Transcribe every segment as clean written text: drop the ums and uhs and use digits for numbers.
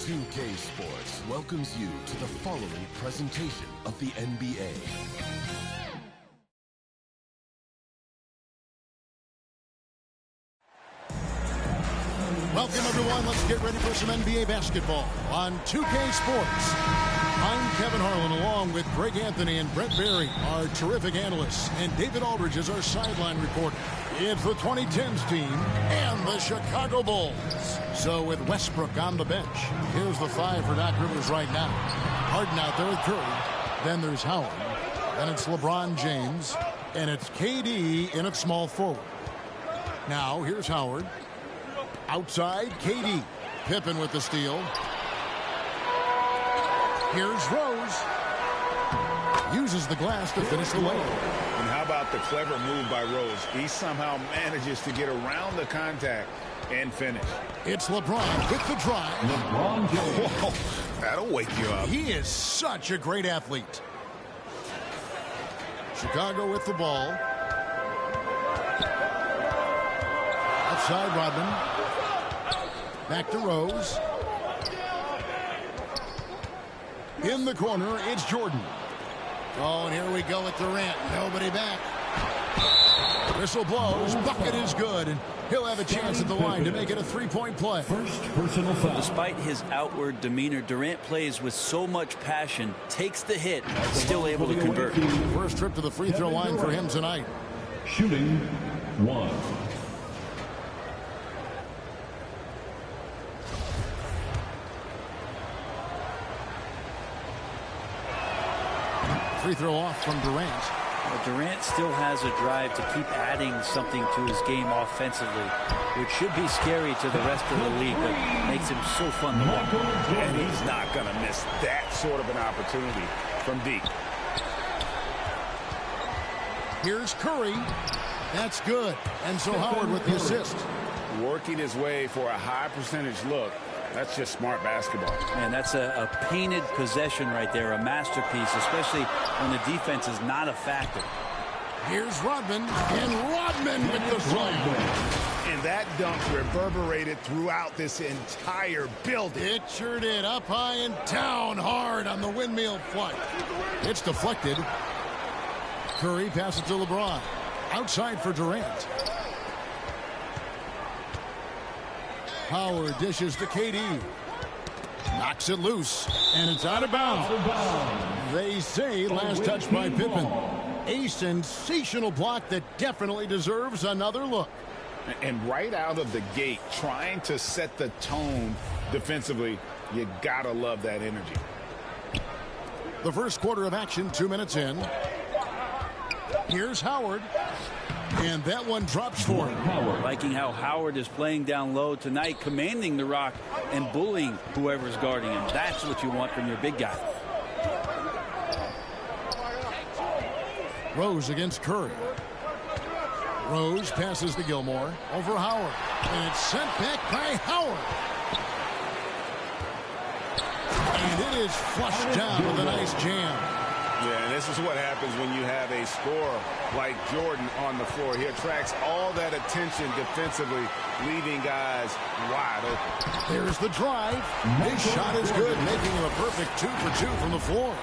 2K Sports welcomes you to the following presentation of the NBA. Welcome, everyone. Let's get ready for some NBA basketball on 2K Sports. I'm Kevin Harlan, along with Greg Anthony and Brett Berry, our terrific analysts, and David Aldridge is our sideline reporter. It's the 2010s team and the Chicago Bulls. So with Westbrook on the bench, here's the 5 for Doc Rivers right now. Harden out there with Curry. Then there's Howard. Then it's LeBron James. And it's KD in at small forward. Now, here's Howard. Outside, KD. Pippen with the steal. Here's Rose. Uses the glass to finish the layup. And how about the clever move by Rose? He somehow manages to get around the contact and finish. It's LeBron with the drive. LeBron James. Whoa, that'll wake you up. He is such a great athlete. Chicago with the ball. Outside, Rodman. Back to Rose. In the corner, it's Jordan. Oh, and here we go with Durant. Nobody back. Whistle blows. Bucket is good. And he'll have a chance at the line to make it a three-point play. First personal foul. Despite his outward demeanor, Durant plays with so much passion, takes the hit, still able to convert. First trip to the free throw line for him tonight. Shooting 1. Free throw off from Durant. Well, Durant still has a drive to keep adding something to his game offensively, which should be scary to the rest of the league, but makes him so fun to watch. And he's not going to miss that sort of an opportunity from deep. Here's Curry. That's good. And so Howard with the assist. Working his way for a high percentage look. That's just smart basketball. Man, that's a painted possession right there, a masterpiece, especially when the defense is not a factor. Here's Rodman, and Rodman with the slam. And that dunk reverberated throughout this entire building. It sure did. Up high and down hard on the windmill flight. It's deflected. Curry passes to LeBron. Outside for Durant. Howard dishes to KD. Knocks it loose. And it's out of bounds. They say last touch by Pippen. A sensational block that definitely deserves another look. And right out of the gate, trying to set the tone defensively, you gotta love that energy. The first quarter of action, 2 minutes in. Here's Howard. And that one drops for him. Liking how Howard is playing down low tonight, commanding the rock and bullying whoever's guarding him. That's what you want from your big guy. Rose against Curry. Rose passes to Gilmore. Over Howard. And it's sent back by Howard. And it is flushed down with a nice jam. Yeah, and this is what happens when you have a scorer like Jordan on the floor. He attracts all that attention defensively, leaving guys wide open. There's the drive. His shot is good, making him a perfect 2 for 2 from the floor.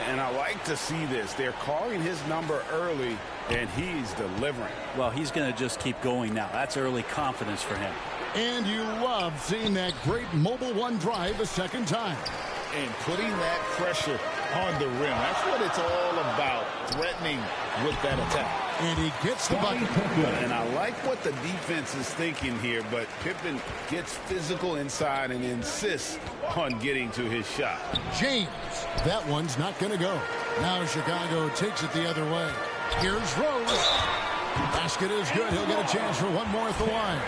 And I like to see this. They're calling his number early, and he's delivering. Well, he's going to just keep going now. That's early confidence for him. And you love seeing that great mobile one drive a second time. And putting that pressure on the rim. That's what it's all about, threatening with that attack. And he gets the bucket. And I like what the defense is thinking here, but Pippen gets physical inside and insists on getting to his shot. James, that one's not going to go. Now Chicago takes it the other way. Here's Rose. Basket is good. He'll get a chance for one more at the line.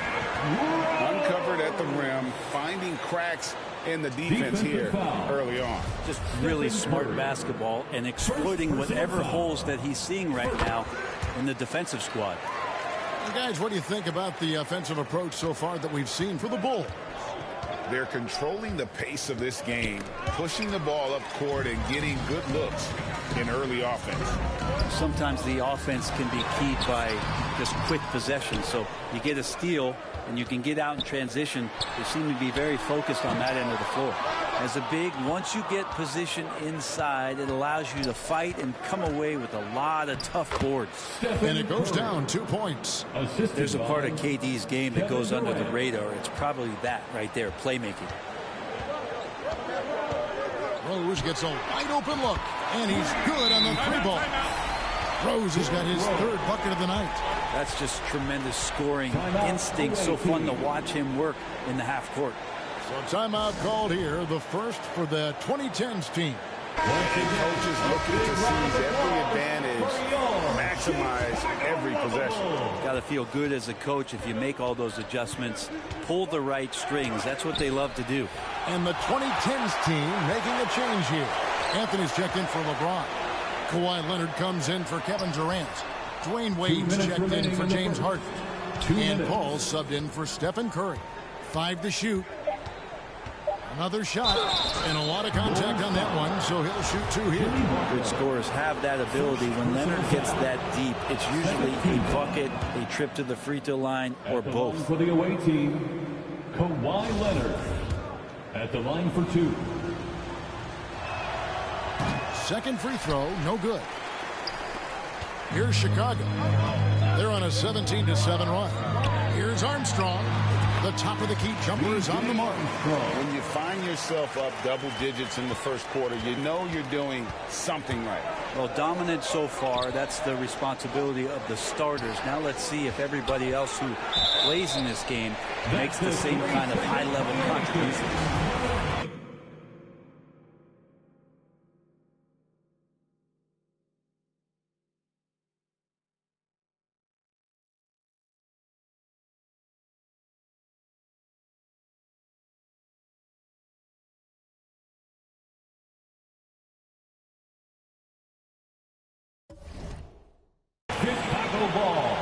Uncovered at the rim, finding cracks in the defense here early on. Just really smart basketball and exploiting whatever holes that he's seeing right now in the defensive squad. And guys, what do you think about the offensive approach so far that we've seen for the Bulls? They're controlling the pace of this game, pushing the ball up court and getting good looks in early offense. Sometimes the offense can be keyed by just quick possession. So you get a steal and you can get out in transition. They seem to be very focused on that end of the floor. As a big, once you get position inside, it allows you to fight and come away with a lot of tough boards. And it goes down 2 points. There's a part of KD's game that goes under the radar. It's probably that right there, playmaking. Rose gets a wide open look, and he's good on the 3-ball. Rose has got his 3rd bucket of the night. That's just tremendous scoring instinct. So fun to watch him work in the half court. So timeout called here, the first for the 2010s team. Coaches looking to seize every advantage, maximize every possession. Got to feel good as a coach if you make all those adjustments, pull the right strings. That's what they love to do. And the 2010s team making a change here. Anthony's checked in for LeBron. Kawhi Leonard comes in for Kevin Durant. Dwayne Wade's checked in for James Harden. And Paul subbed in for Stephen Curry. 5 to shoot. Another shot, and a lot of contact on that one, so he'll shoot 2 here. Good scorers have that ability. When Leonard gets that deep, it's usually a bucket, a trip to the free throw line, or both. For the away team, Kawhi Leonard at the line for 2. Second free throw, no good. Here's Chicago. They're on a 17-7 run. Here's Armstrong. The top of the key jumper is on the mark. When you find yourself up double digits in the first quarter, you know you're doing something right. Well, dominant so far. That's the responsibility of the starters. Now let's see if everybody else who plays in this game makes the same kind of high-level contribution. Chicago ball.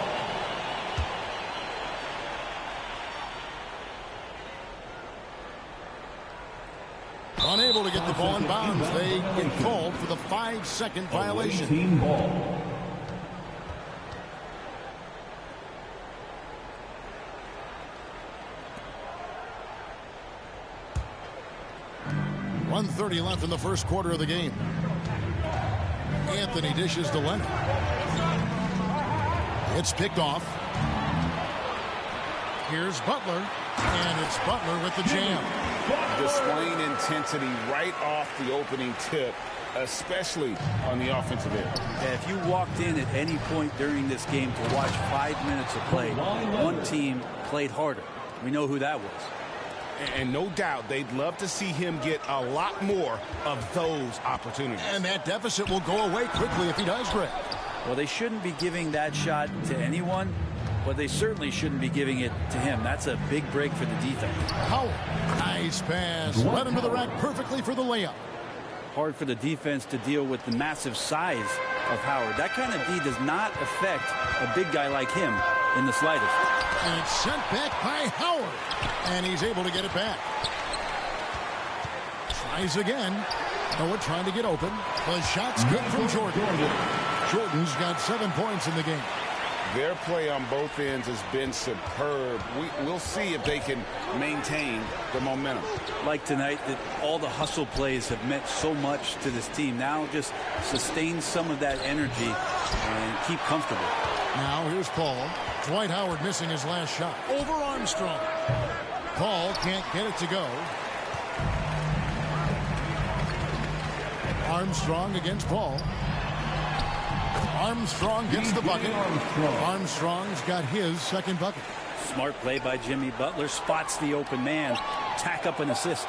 Unable to get the ball in bounds. They get called for the 5-second violation. Team ball. .130 left in the first quarter of the game. Anthony dishes to Leonard. It's picked off. Here's Butler, and it's Butler with the jam. Displaying intensity right off the opening tip, especially on the offensive end. Yeah, if you walked in at any point during this game to watch 5 minutes of play, one team played harder. We know who that was. And no doubt they'd love to see him get a lot more of those opportunities. And that deficit will go away quickly if he does, Greg. Well, they shouldn't be giving that shot to anyone, but they certainly shouldn't be giving it to him. That's a big break for the defense. Howard, nice pass. Led him to the rack perfectly for the layup. Hard for the defense to deal with the massive size of Howard. That kind of D does not affect a big guy like him in the slightest. And it's sent back by Howard. And he's able to get it back. Tries again. Noah trying to get open. The shot's good from Jordan. Jordan's got 7 points in the game. Their play on both ends has been superb. We'll see if they can maintain the momentum. Like tonight, that all the hustle plays have meant so much to this team. Now just sustain some of that energy and keep comfortable. Now here's Paul. Dwight Howard missing his last shot. Over Armstrong. Paul can't get it to go. Armstrong against Paul. Armstrong gets the bucket. Armstrong's got his second bucket. Smart play by Jimmy Butler. Spots the open man. Tack up an assist.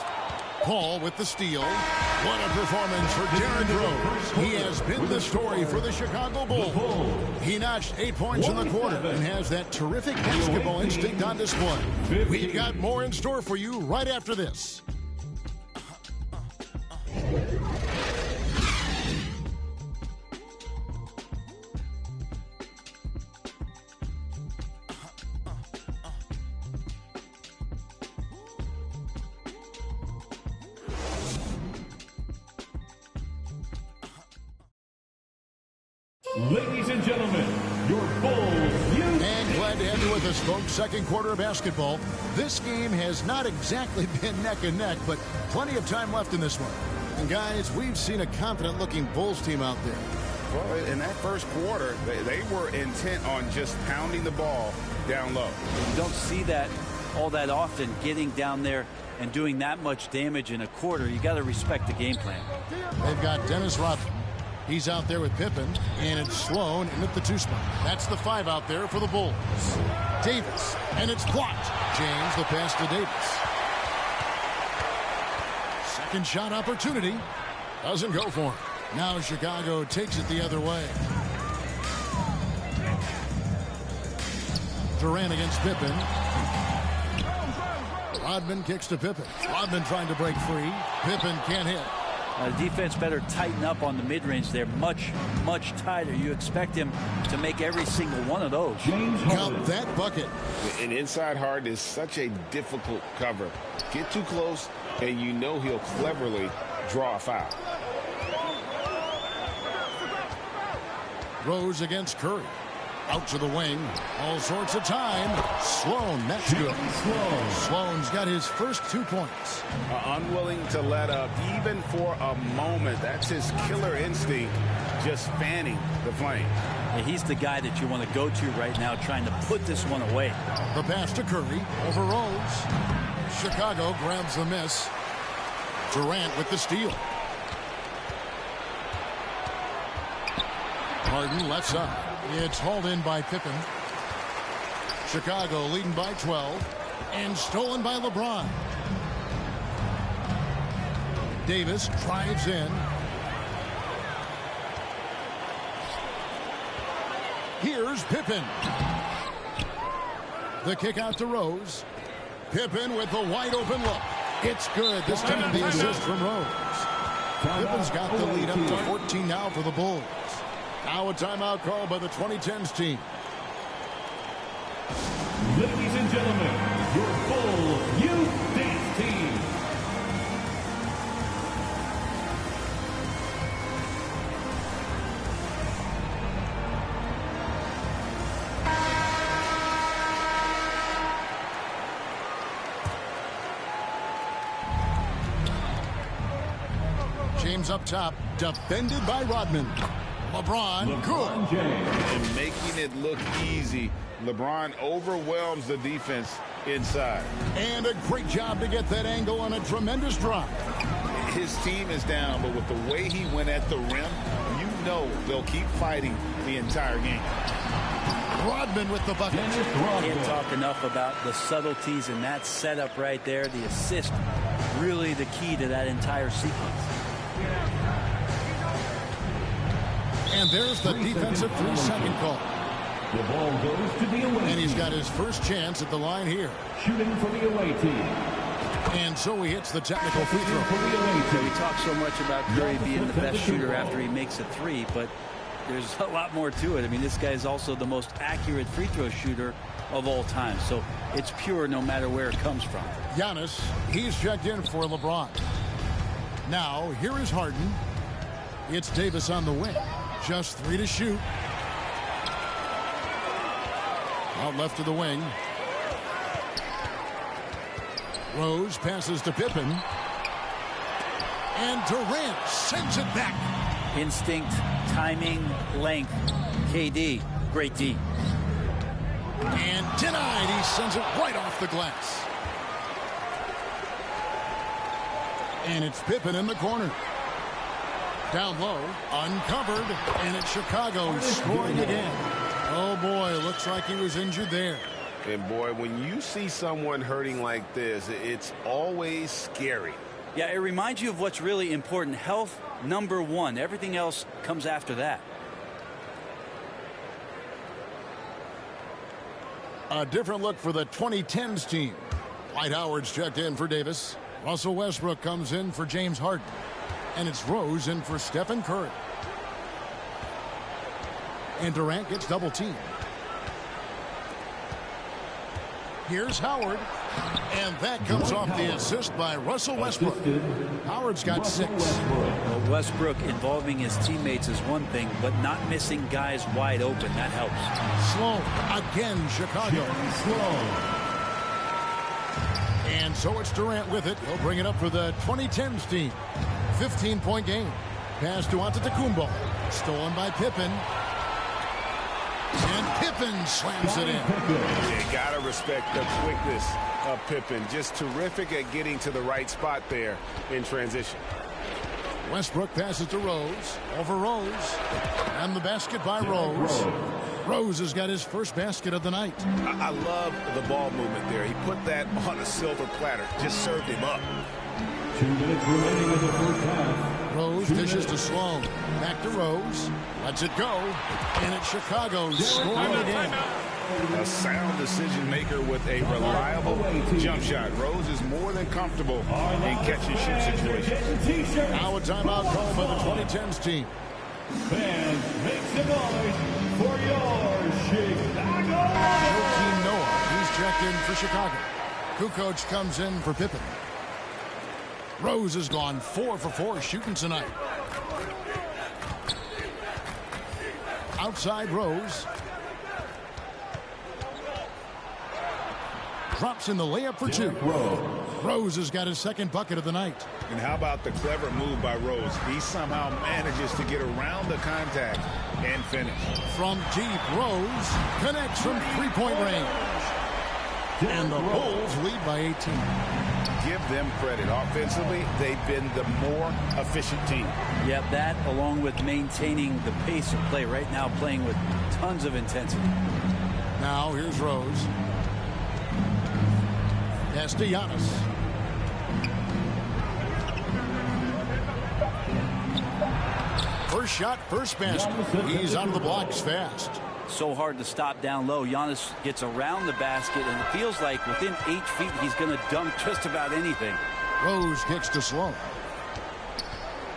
Paul with the steal. What a performance for Derrick Rose. He has been the story for the Chicago Bulls. He notched 8 points in the quarter and has that terrific basketball instinct on display. We've got more in store for you right after this. Ladies and gentlemen, your Bulls. And glad to have you with Yes, folks, second quarter of basketball. This game has not exactly been neck and neck, but plenty of time left in this one. And guys, we've seen a confident-looking Bulls team out there. Well, in that first quarter, they were intent on just pounding the ball down low. You don't see that all that often, getting down there and doing that much damage in a quarter. You got to respect the game plan. They've got Dennis Rodman. He's out there with Pippen, and it's Sloan in at the 2 spot. That's the 5 out there for the Bulls. Davis, and it's blocked. James, the pass to Davis. Second shot opportunity. Doesn't go for him. Now Chicago takes it the other way. Durant against Pippen. Rodman kicks to Pippen. Rodman trying to break free. Pippen can't hit. The defense better tighten up on the mid-range there. Much tighter. You expect him to make every single one of those. Count that bucket. An inside hard is such a difficult cover. Get too close, and you know he'll cleverly draw a foul. Rose against Curry. Out to the wing. All sorts of time. Sloan, that's good. Sloan's got his first 2 points. Unwilling to let up even for a moment. That's his killer instinct, just fanning the flame. Yeah, he's the guy that you want to go to right now, trying to put this one away. The pass to Curry over Rose. Chicago grabs the miss. Durant with the steal. Harden left side. It's hauled in by Pippen. Chicago leading by 12. And stolen by LeBron. Davis drives in. Here's Pippen. The kick out to Rose. Pippen with the wide open look. It's good. This time the assist from Rose. Pippen's got the lead up to 14 now for the Bulls. Now a timeout called by the 2010s team. Ladies and gentlemen, your Bull Youth Dance Team. James up top, defended by Rodman. LeBron good. And making it look easy. LeBron overwhelms the defense inside. And a great job to get that angle on a tremendous drive. His team is down, but with the way he went at the rim, you know they'll keep fighting the entire game. Rodman with the bucket. Can't talk enough about the subtleties in that setup right there. The assist, really the key to that entire sequence. And there's the defensive 3-second call. The ball goes to the away team. And he's got his first chance at the line here. Shooting for the away team. And so he hits the technical free throw. For the away team. We talk so much about Curry being the best shooter after he makes a 3, but there's a lot more to it. I mean, this guy is also the most accurate free throw shooter of all time. So it's pure no matter where it comes from. Giannis, he's checked in for LeBron. Now, here is Harden. It's Davis on the wing. Just 3 to shoot. Out left to the wing. Rose passes to Pippen. And Durant sends it back. Instinct, timing, length. KD, great D. And denied. He sends it right off the glass. And it's Pippen in the corner. Down low, uncovered, and it's Chicago scoring again. Oh boy, looks like he was injured there. And boy, when you see someone hurting like this, it's always scary. Yeah, it reminds you of what's really important. Health, number 1. Everything else comes after that. A different look for the 2010s team. Dwight Howard's checked in for Davis. Russell Westbrook comes in for James Harden. And it's Rose in for Stephen Curry. And Durant gets double teamed. Here's Howard. And that comes off the assist by Russell Westbrook. Howard's got 6. Well, Westbrook involving his teammates is one thing, but not missing guys wide open, that helps. Sloan again, Chicago. And so it's Durant with it. He'll bring it up for the 2010s team. 15-point game. Pass to Antetokounmpo. Stolen by Pippen. And Pippen slams it in. You gotta respect the quickness of Pippen. Just terrific at getting to the right spot there in transition. Westbrook passes to Rose. Over Rose. And the basket by Rose. Rose has got his first basket of the night. I love the ball movement there. He put that on a silver platter. Just served him up. 2 minutes remaining in the first half. Rose dishes to Sloan. Back to Rose. Lets it go. And it's Chicago's scoring the game. A sound decision maker with a reliable jump shot. Rose is more than comfortable in catch and shoot situations. Now a timeout call by the 2010s team. Fans, make some noise for your Chicago. Joakim Noah. He's checked in for Chicago. Kukoc comes in for Pippen. Rose has gone 4 for 4 shooting tonight. Outside Rose. Drops in the layup for 2. Rose has got his second bucket of the night. And how about the clever move by Rose? He somehow manages to get around the contact and finish. From deep, Rose connects from three-point range. And the Bulls lead by 18. Give them credit. Offensively, they've been the more efficient team. Yeah, that along with maintaining the pace of play right now, playing with tons of intensity. Now here's Rose. Pass to Giannis. First shot, first basket. He's out of the blocks fast. So hard to stop down low. Giannis gets around the basket, and it feels like within 8 feet he's going to dunk just about anything. Rose kicks to Sloan.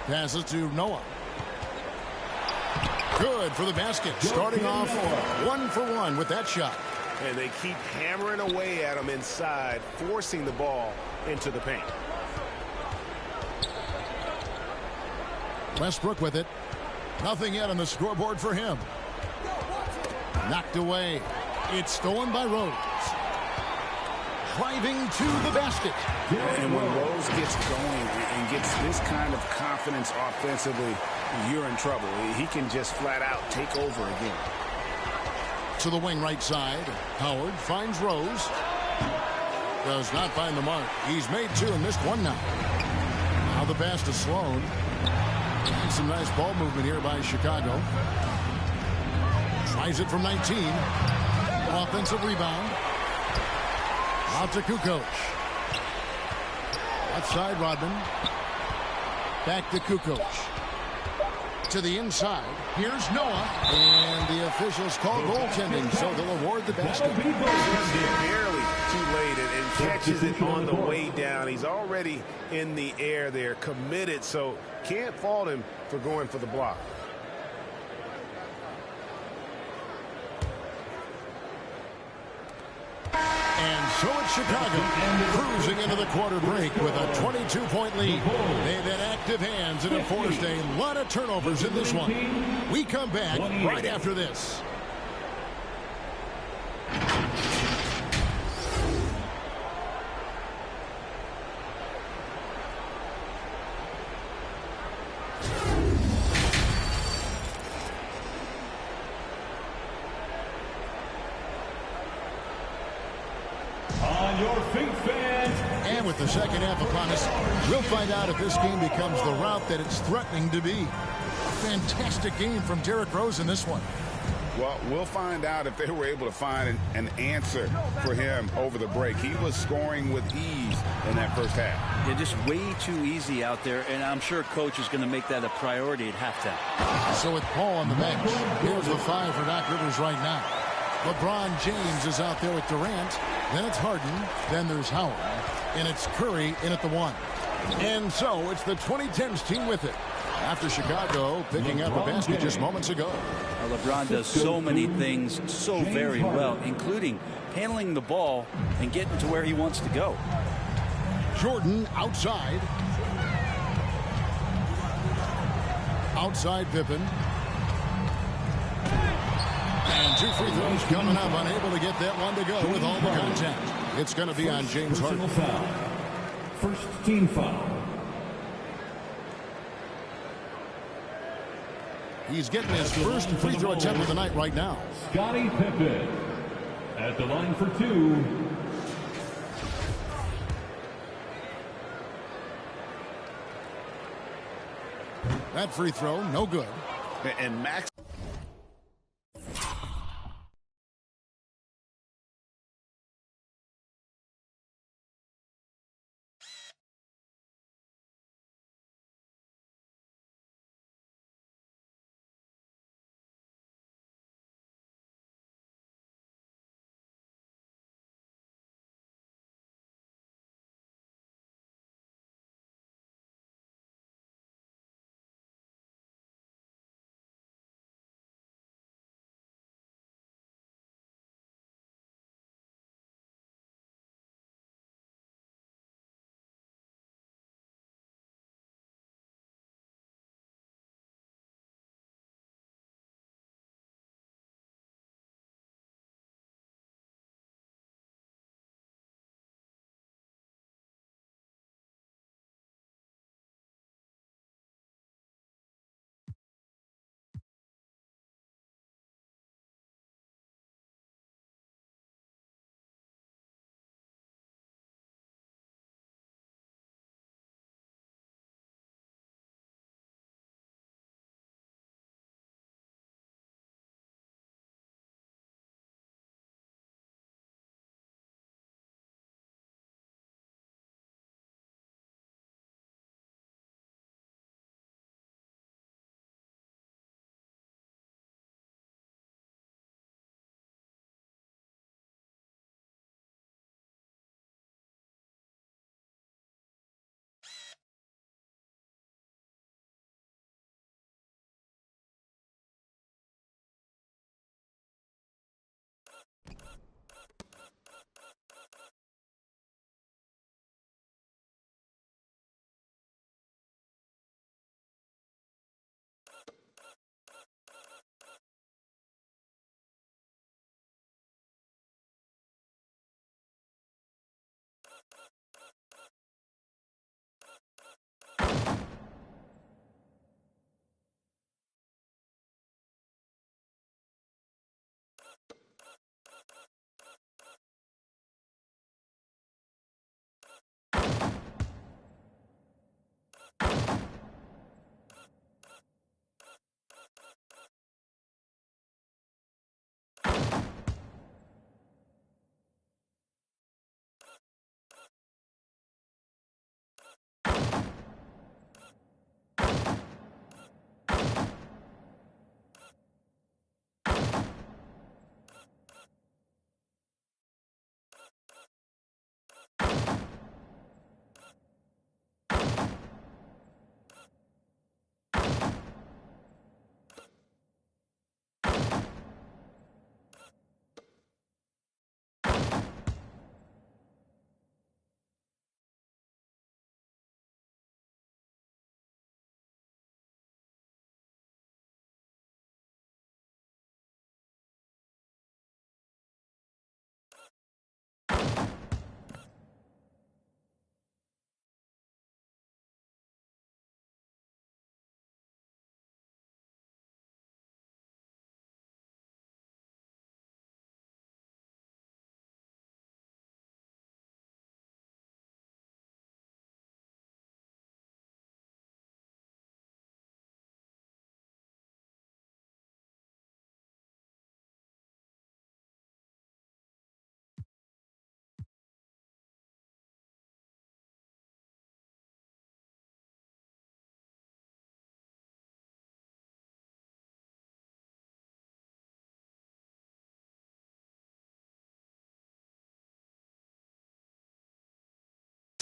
Passes to Noah. Good for the basket. Starting off 1 for 1 with that shot. And they keep hammering away at him inside, forcing the ball into the paint. Westbrook with it. Nothing yet on the scoreboard for him. Knocked away. It's stolen by Rose. Driving to the basket. And when Rose gets going and gets this kind of confidence offensively, you're in trouble. He can just flat out take over again. To the wing right side. Howard finds Rose. Does not find the mark. He's made 2 and missed 1 now. Now the pass to Sloan. And some nice ball movement here by Chicago. Tries it from 19. Offensive rebound. Out to Kukoc. Outside Rodman. Back to Kukoc. To the inside. Here's Noah. And the officials call goaltending, so they'll award the basket. Barely too late and catches it on the way down. He's already in the air there, committed, so can't fault him for going for the block. And so it's Chicago cruising into the quarter break with a 22-point lead. They've had active hands and have forced a lot of turnovers in this one. We come back right after this. And with the second half upon us, we'll find out if this game becomes the route that it's threatening to be. Fantastic game from Derrick Rose in this one. Well, we'll find out if they were able to find an answer for him over the break. He was scoring with ease in that first half. Yeah, just way too easy out there, and I'm sure coach is going to make that a priority at halftime. So with Paul on the bench, here's the 5 for Doc Rivers right now. LeBron James is out there with Durant. Then it's Harden. Then there's Howard. And it's Curry in at the 1. And so it's the 2010s team with it. After Chicago picking up a basket just moments ago. LeBron does so many things so very well, including handling the ball and getting to where he wants to go. Jordan outside. Outside Pippen. And 2 free throws coming up. Unable to get that one to go with all the contact. It's going to be on James Harden. Foul. First team foul. He's getting his first free throw attempt of the night right now. Scottie Pippen at the line for 2. That free throw, no good. And Max.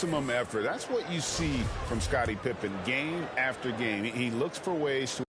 Maximum effort. That's what you see from Scottie Pippen game after game. He looks for ways to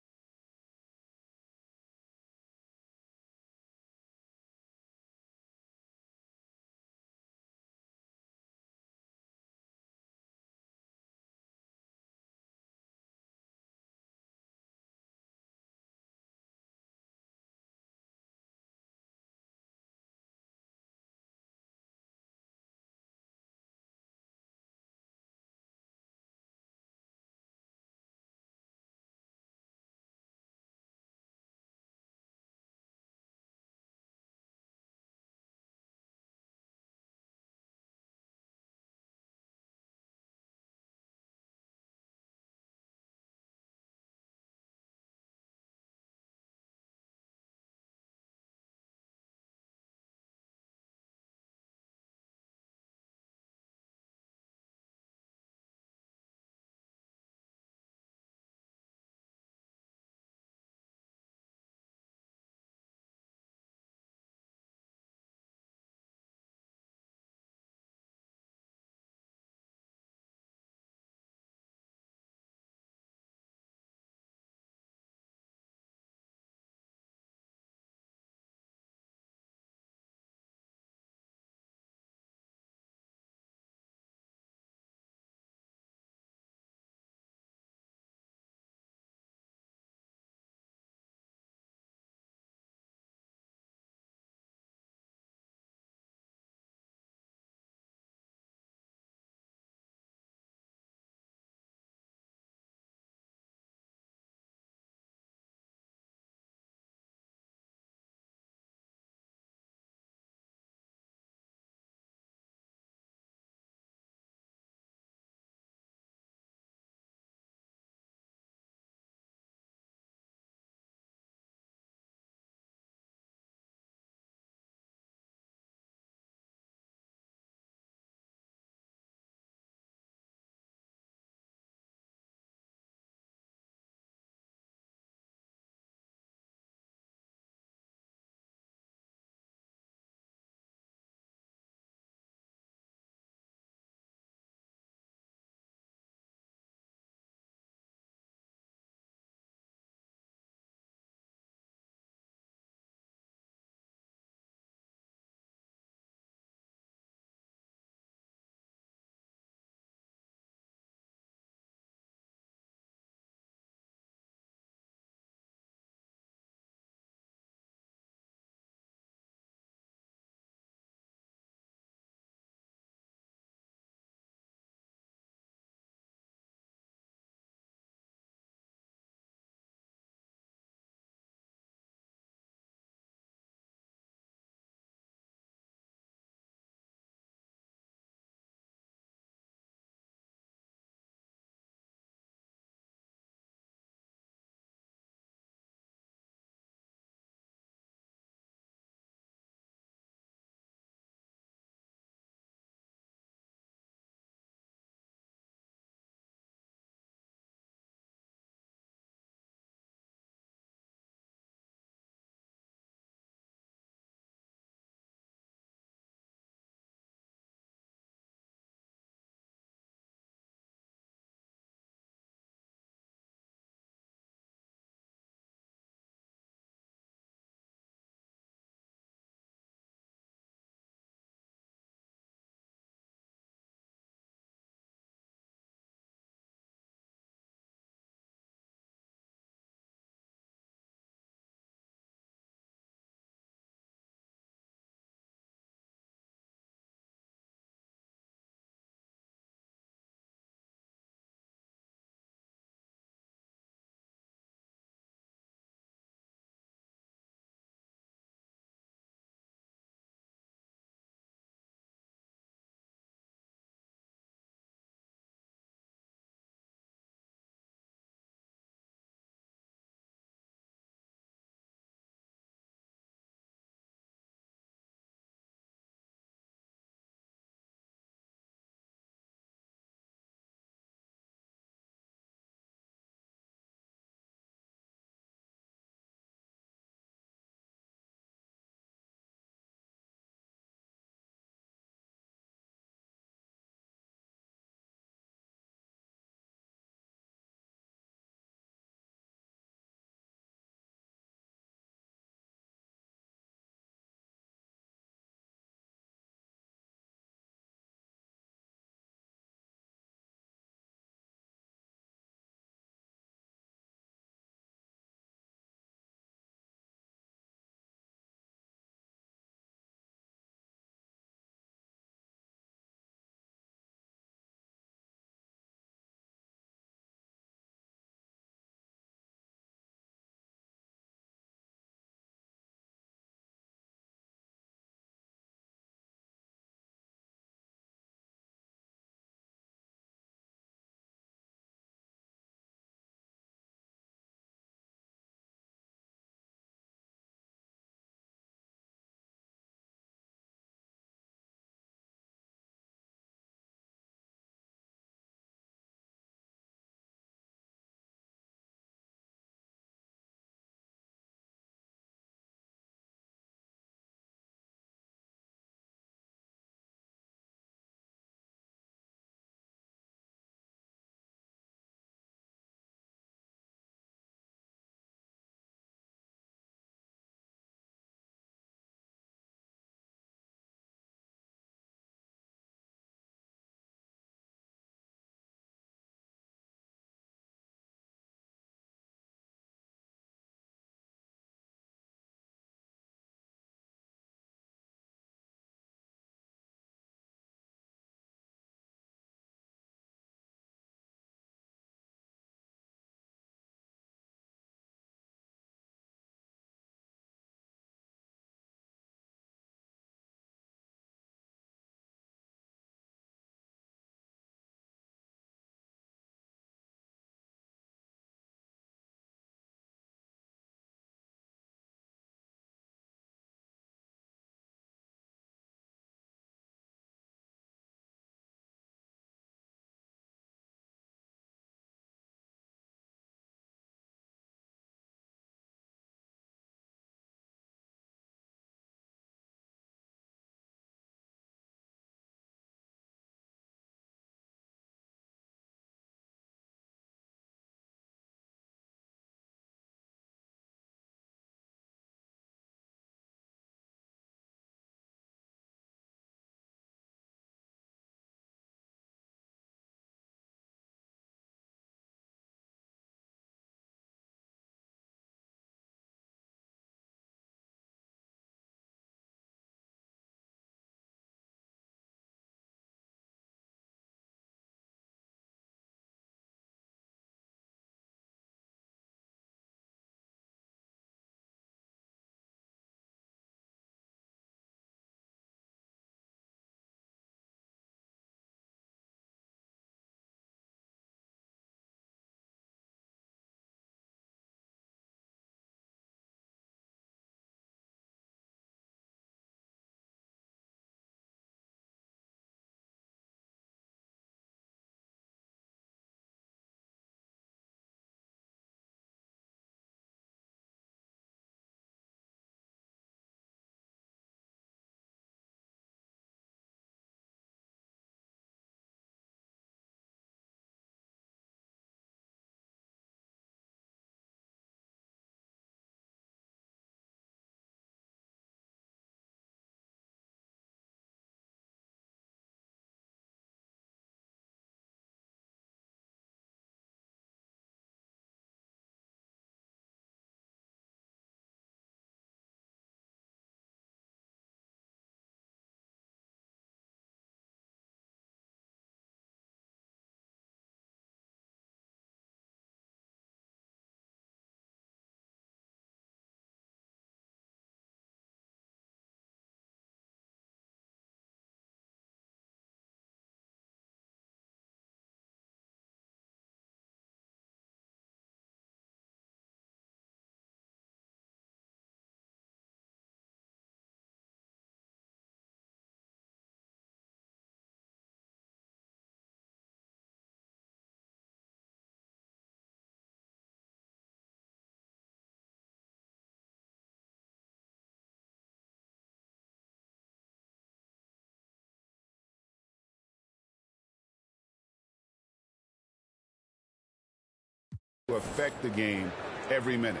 to affect the game every minute.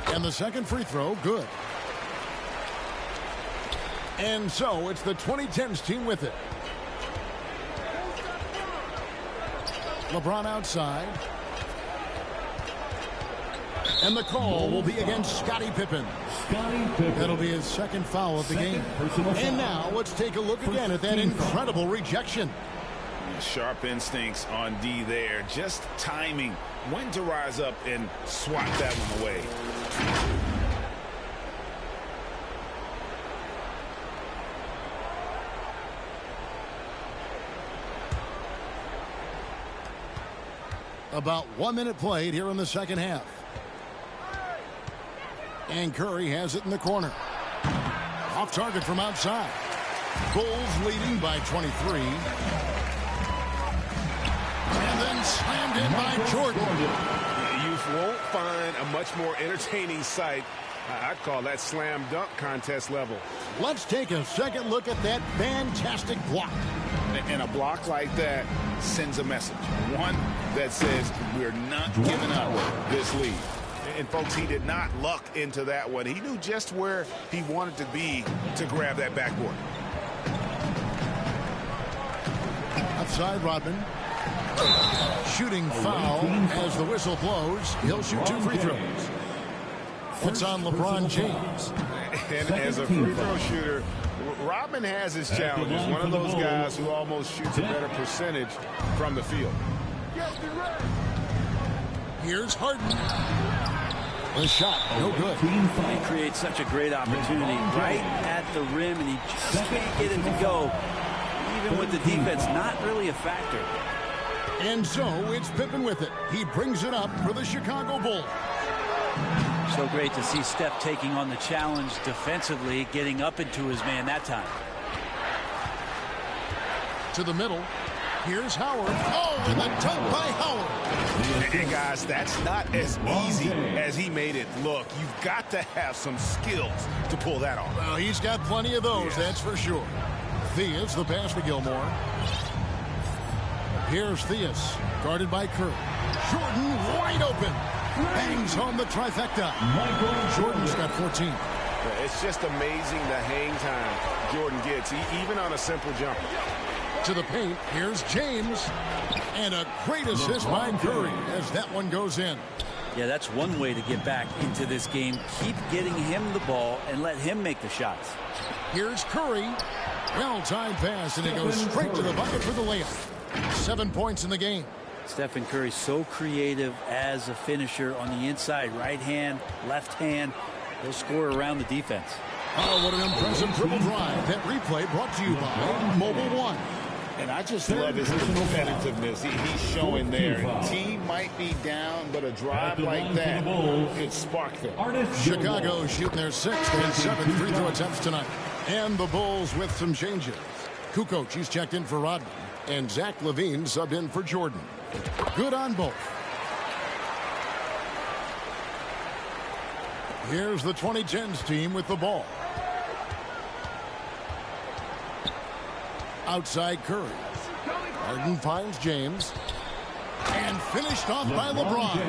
And the second free throw, good. And so it's the 2010s team with it. LeBron outside. And the call will be against Scottie Pippen. That'll be his second foul of the game. And now let's take a look again at that incredible rejection. Sharp instincts on D there. Just timing when to rise up and swat that one away. About 1 minute played here in the second half. And Curry has it in the corner. Off target from outside. Bulls leading by 23. And then slammed in by Jordan. You won't find a much more entertaining sight. I'd call that slam dunk contest level. Let's take a second look at that fantastic block. And a block like that sends a message. One that says we're not giving up this lead. And folks, he did not luck into that one. He knew just where he wanted to be to grab that backboard. Outside Rodman. Shooting foul as the whistle blows. He'll shoot 2 free throws. It's on LeBron James. And as a free throw shooter, Rodman has his challenges. One of those guys who almost shoots a better percentage from the field. Here's Harden. The shot, no good. He creates such a great opportunity right at the rim, and he just can't get it to go. Even with the defense, not really a factor. And so it's Pippen with it. He brings it up for the Chicago Bulls. So great to see Steph taking on the challenge defensively, getting up into his man that time. To the middle. Here's Howard. Oh, and the dunk by Howard. And guys, that's not as easy as he made it look. You've got to have some skills to pull that off. Well, he's got plenty of those, that's for sure. Theus, the pass to Gilmore. Here's Theus, guarded by Curry. Jordan wide open. Bangs home the trifecta. Jordan's got 14. It's just amazing the hang time Jordan gets, even on a simple jumper. To the paint, here's James. And a great assist by Curry as that one goes in. Yeah, that's one way to get back into this game. Keep getting him the ball and let him make the shots. Here's Curry. Well-timed pass, and it goes straight to the bucket for the layup. 7 points in the game. Stephen Curry so creative as a finisher on the inside. Right hand, left hand. He'll score around the defense. Oh, what an impressive dribble drive. That replay brought to you by Mobile One. And I just love his competitiveness. He's showing there. Team might be down, but a drive like that could spark them. Chicago shooting their 6th and 7th free throw attempts tonight. And the Bulls with some changes. Kukoc, he's checked in for Rodman. And Zach LaVine subbed in for Jordan. Good on both. Here's the 2010s team with the ball. Outside Curry. Harden finds James. And finished off by LeBron.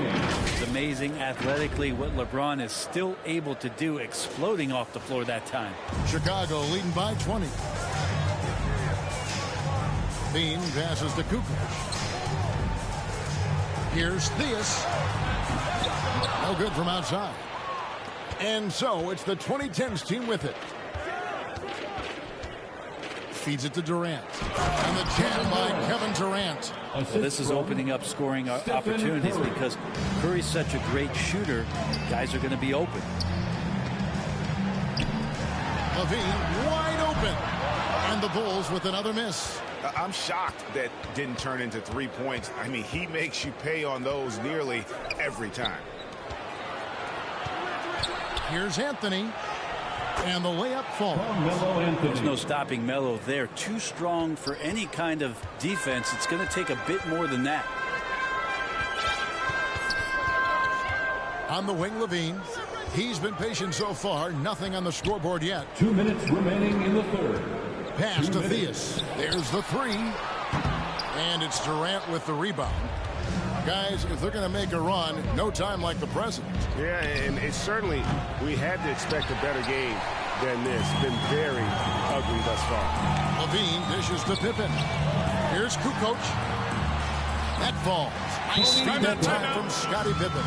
It's amazing athletically what LeBron is still able to do, exploding off the floor that time. Chicago leading by 20. Bean passes to Kukoc. Here's Theus. No good from outside. And so it's the 2010s team with it. Feeds it to Durant. And the jam by Kevin Durant. Well, this is opening up scoring opportunities because Curry's such a great shooter. Guys are going to be open. LaVine wide open. And the Bulls with another miss. I'm shocked that didn't turn into 3 points. I mean, he makes you pay on those nearly every time. Here's Anthony. And the layup falls. There's no stopping Melo there. Too strong for any kind of defense. It's going to take a bit more than that. On the wing, LaVine. He's been patient so far. Nothing on the scoreboard yet. 2 minutes remaining in the third. Pass to Theus. There's the 3. And it's Durant with the rebound. Guys, if they're going to make a run, no time like the present. Yeah, and it's certainly, we had to expect a better game than this. Been very ugly thus far. Levine dishes to Pippen. Here's Kukoc. That falls. Nice speed that time from Scottie Pippen.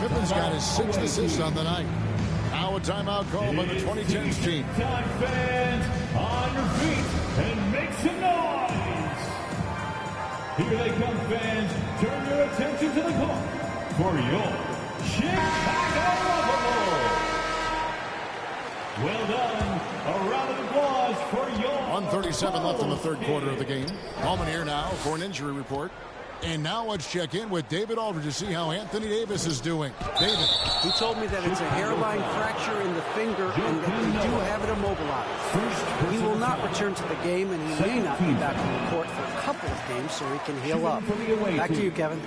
Pippen's got his 6th assist on the night. Now a timeout call by the 2010s team. Time, fans, on your feet and make some noise. Here they come, fans. Turn your attention to the clock for your Chicago Bulls. Well done. A round of applause for your 1:37 left in the third quarter of the game. Bowman here now for an injury report. And now let's check in with David Aldridge to see how Anthony Davis is doing. David. He told me that it's a hairline fracture in the finger and that they do have it immobilized. He will not return to the game, and he may not be back on the court for a couple of games so he can heal up. Back to you, Kevin.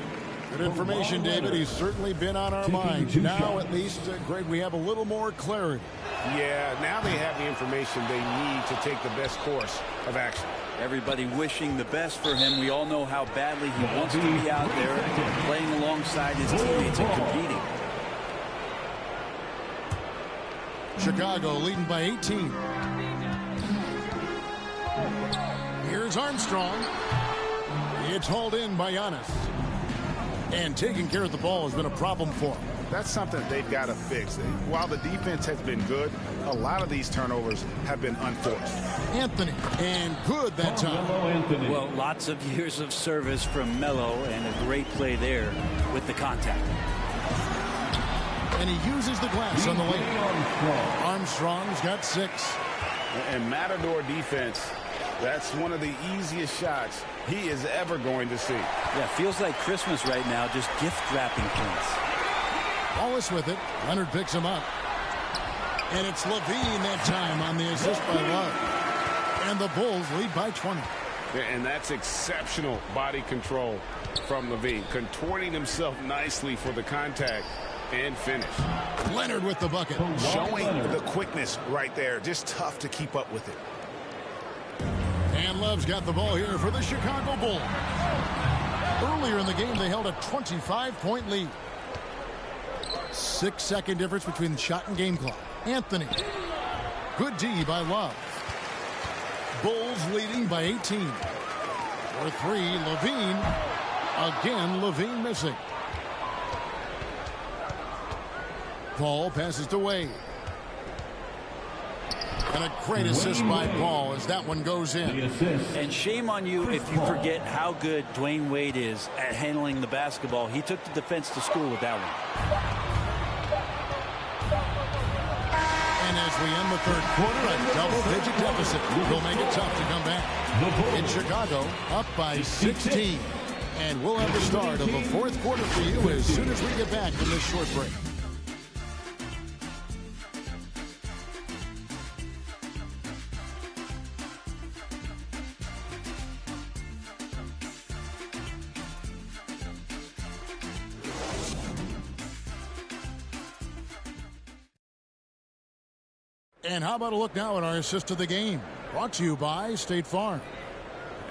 Good information, David. He's certainly been on our minds. Now, at least, Greg, we have a little more clarity. Yeah, now they have the information they need to take the best course of action. Everybody wishing the best for him. We all know how badly he wants to be out there playing alongside his teammates and competing. Chicago leading by 18. Here's Armstrong. It's hauled in by Giannis. And taking care of the ball has been a problem for him. That's something they've got to fix. While the defense has been good, a lot of these turnovers have been unforced. Anthony, and good that time. Well, lots of years of service from Melo, and a great play there with the contact. And he uses the glass on the lane. Armstrong's got 6. And Matador defense, that's one of the easiest shots he is ever going to see. Yeah, feels like Christmas right now, just gift wrapping things. Wallace with it. Leonard picks him up. And it's Levine that time on the assist by Love. And the Bulls lead by 20. And that's exceptional body control from Levine, contorting himself nicely for the contact and finish. Leonard with the bucket. Showing the quickness right there. Just tough to keep up with it. And Love's got the ball here for the Chicago Bulls. Earlier in the game, they held a 25-point lead. 6-second difference between the shot and game clock. Anthony. Good D by Love. Bulls leading by 18. For 3, Levine. Again, Levine missing. Paul passes to Wade. And a great assist by Paul as that one goes in. And shame on you if you forget how good Dwayne Wade is at handling the basketball. He took the defense to school with that one. And as we end the third quarter, a double-digit deficit will make it tough to come back. In Chicago, up by 16. And we'll have the start of the fourth quarter for you as soon as we get back from this short break. And how about a look now at our assist of the game? Brought to you by State Farm.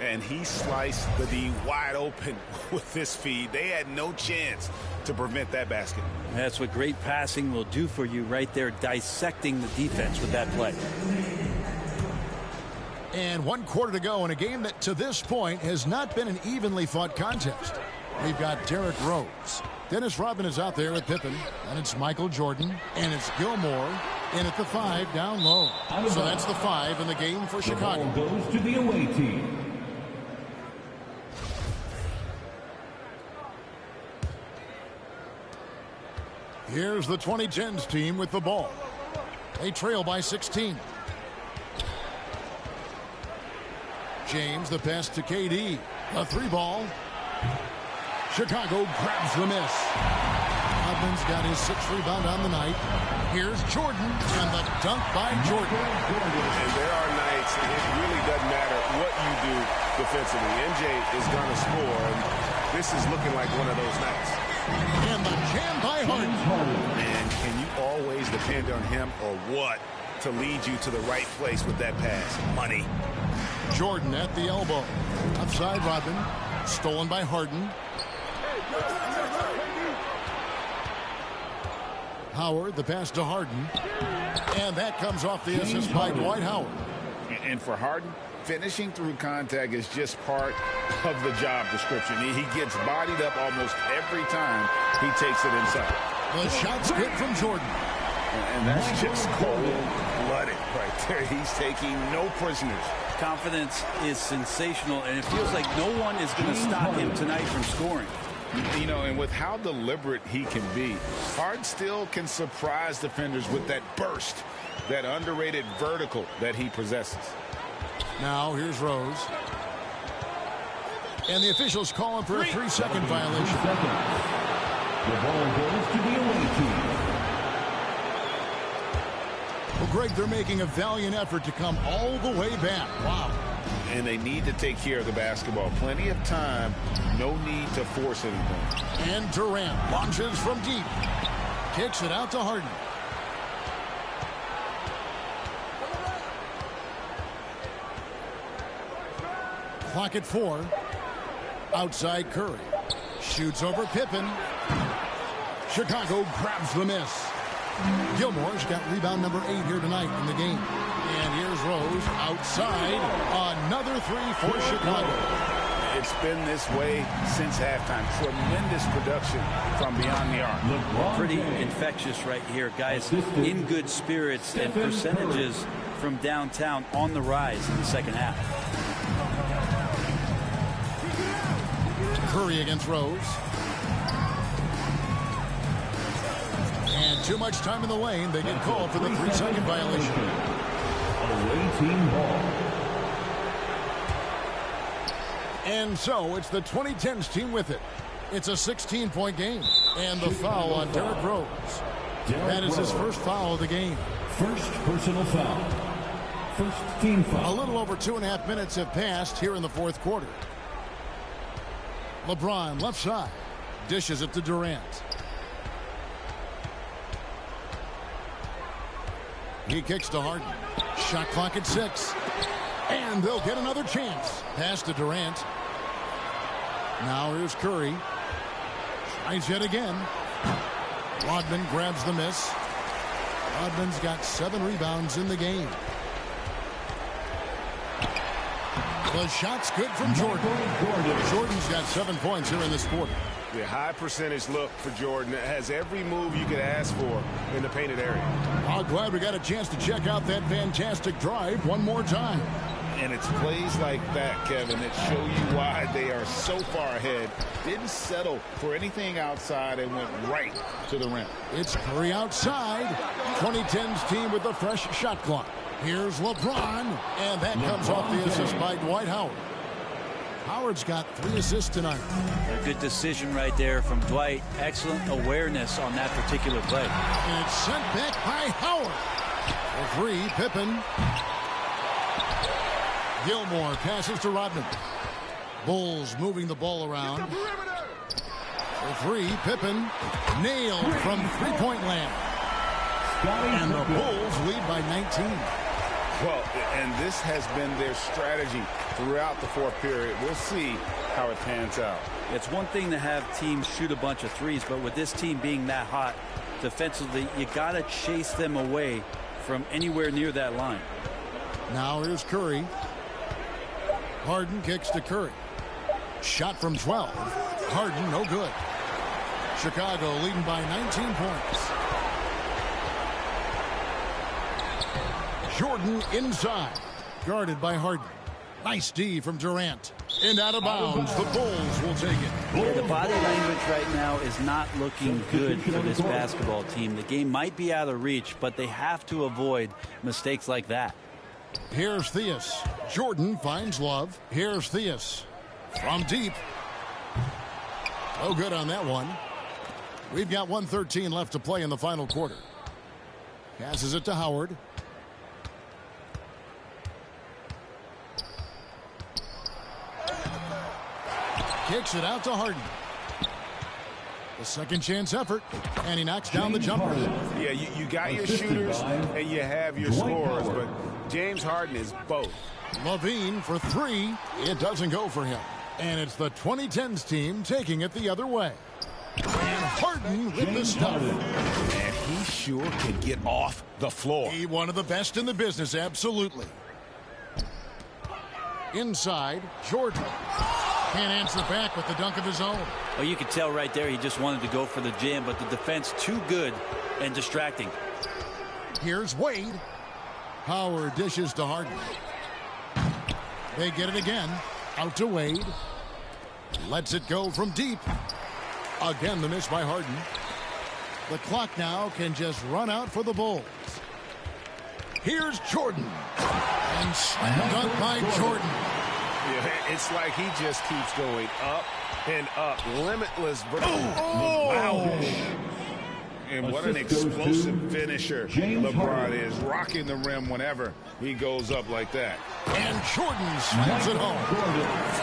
And he sliced the D wide open with this feed. They had no chance to prevent that basket. That's what great passing will do for you right there, dissecting the defense with that play. And 1 quarter to go in a game that to this point has not been an evenly fought contest. We've got Derrick Rose. Dennis Rodman is out there with Pippen. And it's Michael Jordan. And it's Gilmore. In at the 5 down low. So that's the 5 in the game for Chicago. Goes to the away team. Here's the 2010s team with the ball. They trail by 16. James, the pass to KD. A 3-ball. Chicago grabs the miss. Rodman's got his 6th rebound on the night. Here's Jordan, and the dunk by Jordan. And there are nights it really doesn't matter what you do defensively. MJ is going to score, and this is looking like one of those nights. And the jam by Harden. And can you always depend on him or what to lead you to the right place with that pass? Money. Jordan at the elbow. Outside Rodman. Stolen by Harden. Howard, the pass to Harden. And that comes off the assist by Dwight Howard. And for Harden, finishing through contact is just part of the job description. He gets bodied up almost every time he takes it inside. The shot's good from Jordan. And that's just cold-blooded right there. He's taking no prisoners. Confidence is sensational, and it feels like no one is going to stop him tonight from scoring. You know, and with how deliberate he can be, Harden still can surprise defenders with that burst, that underrated vertical that he possesses. Now here's Rose. And the officials call him for a 3-second violation. The ball goes to the away team. Well, Greg, they're making a valiant effort to come all the way back. Wow. And they need to take care of the basketball. Plenty of time. No need to force anything. And Durant launches from deep. Kicks it out to Harden. Clock at 4. Outside Curry. Shoots over Pippen. Chicago grabs the miss. Gilmore's got rebound number 8 here tonight in the game. And here's Rose outside. Another 3 for Chicago. It's been this way since halftime. Tremendous production from beyond the arc. Pretty infectious right here. Guys in good spirits and percentages from downtown on the rise in the second half. Curry against Rose. And too much time in the lane. They get called for the 3-second violation. Away team ball. And so it's the 2010s team with it. It's a 16-point game. And the foul on Derrick Rose. That is his first foul of the game. First personal foul. First team foul. A little over 2.5 minutes have passed here in the fourth quarter. LeBron left side. Dishes it to Durant. He kicks to Harden. Shot clock at 6. And they'll get another chance. Pass to Durant. Now here's Curry. Tries yet again. Rodman grabs the miss. Rodman's got 7 rebounds in the game. The shot's good from Jordan. Jordan's got 7 points here in this quarter. The high percentage look for Jordan. It has every move you could ask for in the painted area. I'm glad we got a chance to check out that fantastic drive one more time. And it's plays like that, Kevin, that show you why they are so far ahead. Didn't settle for anything outside and went right to the rim. It's Curry outside. 2010's team with the fresh shot clock. Here's LeBron, and that comes off the assist by Dwight Howard. Howard's got 3 assists tonight. A good decision right there from Dwight. Excellent awareness on that particular play. And it's sent back by Howard. For 3, Pippen. Gilmore passes to Rodman. Bulls moving the ball around. For 3, Pippen. Nailed from 3-point land. And the Bulls lead by 19. Well, and this has been their strategy throughout the fourth period. We'll see how it pans out. It's one thing to have teams shoot a bunch of threes, but with this team being that hot defensively, you got to chase them away from anywhere near that line. Now here's Curry. Harden kicks to Curry. Shot from 12. Harden, no good. Chicago leading by 19 points. Jordan inside. Guarded by Harden. Nice D from Durant. And out of bounds. The Bulls will take it. Yeah, the body language right now is not looking good for this basketball team. The game might be out of reach, but they have to avoid mistakes like that. Here's Theus. Jordan finds Love. Here's Theus. From deep. Oh, good on that one. We've got 1:13 left to play in the final quarter. Passes it to Howard. Kicks it out to Harden. The second chance effort. And he knocks down the jumper. Yeah, you got your shooters and you have your scorers, but James Harden is both. Levine for 3. It doesn't go for him. And it's the 2010s team taking it the other way. And Harden with the stuff. And he sure can get off the floor. He one of the best in the business, absolutely. Inside, Jordan. Can't answer back with the dunk of his own. Well, you could tell right there he just wanted to go for the jam, but the defense too good and distracting. Here's Wade. Howard dishes to Harden. They get it again. Out to Wade. Lets it go from deep. Again, the miss by Harden. The clock now can just run out for the Bulls. Here's Jordan. And slam dunk by Jordan. Yeah, it's like he just keeps going up and up. Limitless. Oh! Wow. And what an explosive finisher LeBron is. Rocking the rim whenever he goes up like that. And Jordan slams it home.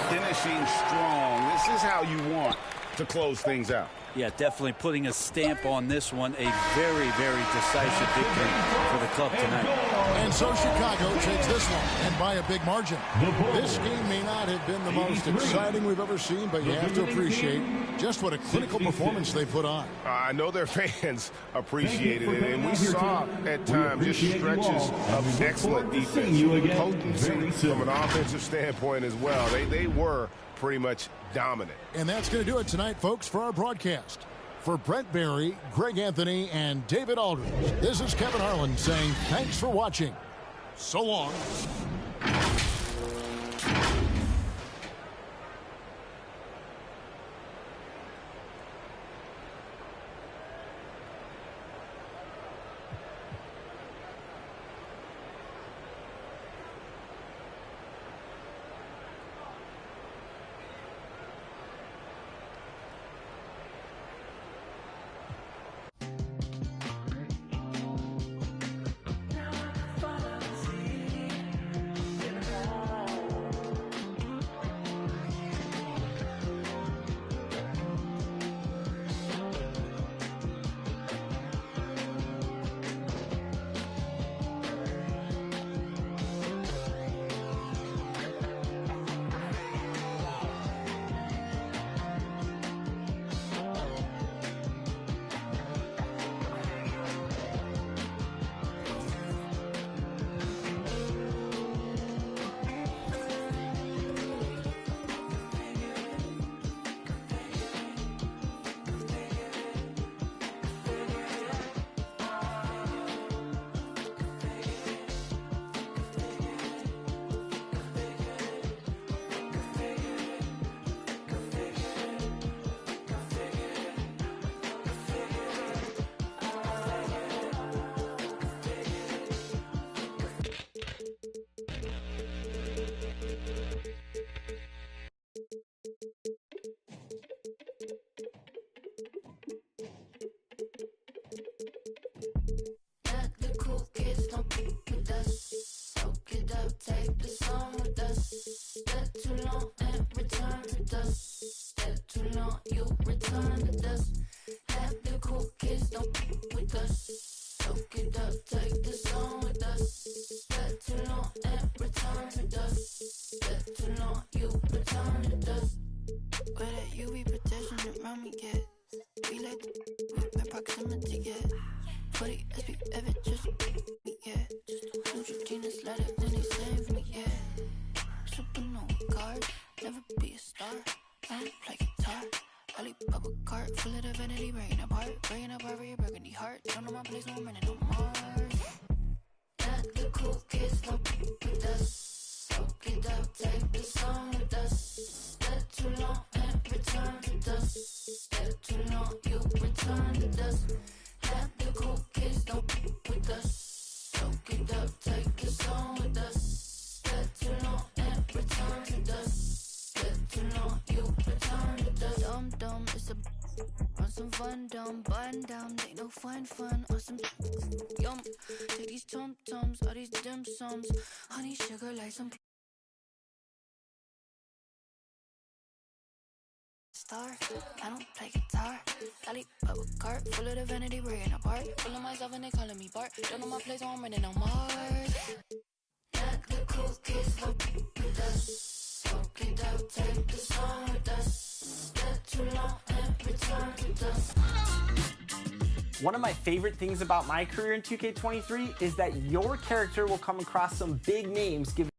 Finishing strong. This is how you want to close things out. Yeah, definitely putting a stamp on this one. A very, very decisive victory for the club tonight. And so Chicago takes this one, and by a big margin. This game may not have been the most exciting we've ever seen, but you have to appreciate just what a clinical performance they put on. I know their fans appreciated it, and we saw at times just stretches of excellent defense, potency from an offensive standpoint as well. They were pretty much dominant. And that's going to do it tonight, folks, for our broadcast. For Brent Barry, Greg Anthony, and David Aldridge, this is Kevin Harlan saying thanks for watching. So long. Button down, they no fun on some yum. Take these tum-tums, all these dim sums, honey sugar like some star. I don't play guitar. Lollipop a cart full of the vanity breaking apart. Full of myself and they calling me Bart. Don't know my place, so I'm running on Mars. Not the cool kids, no with us. One of my favorite things about my career in 2K23 is that your character will come across some big names given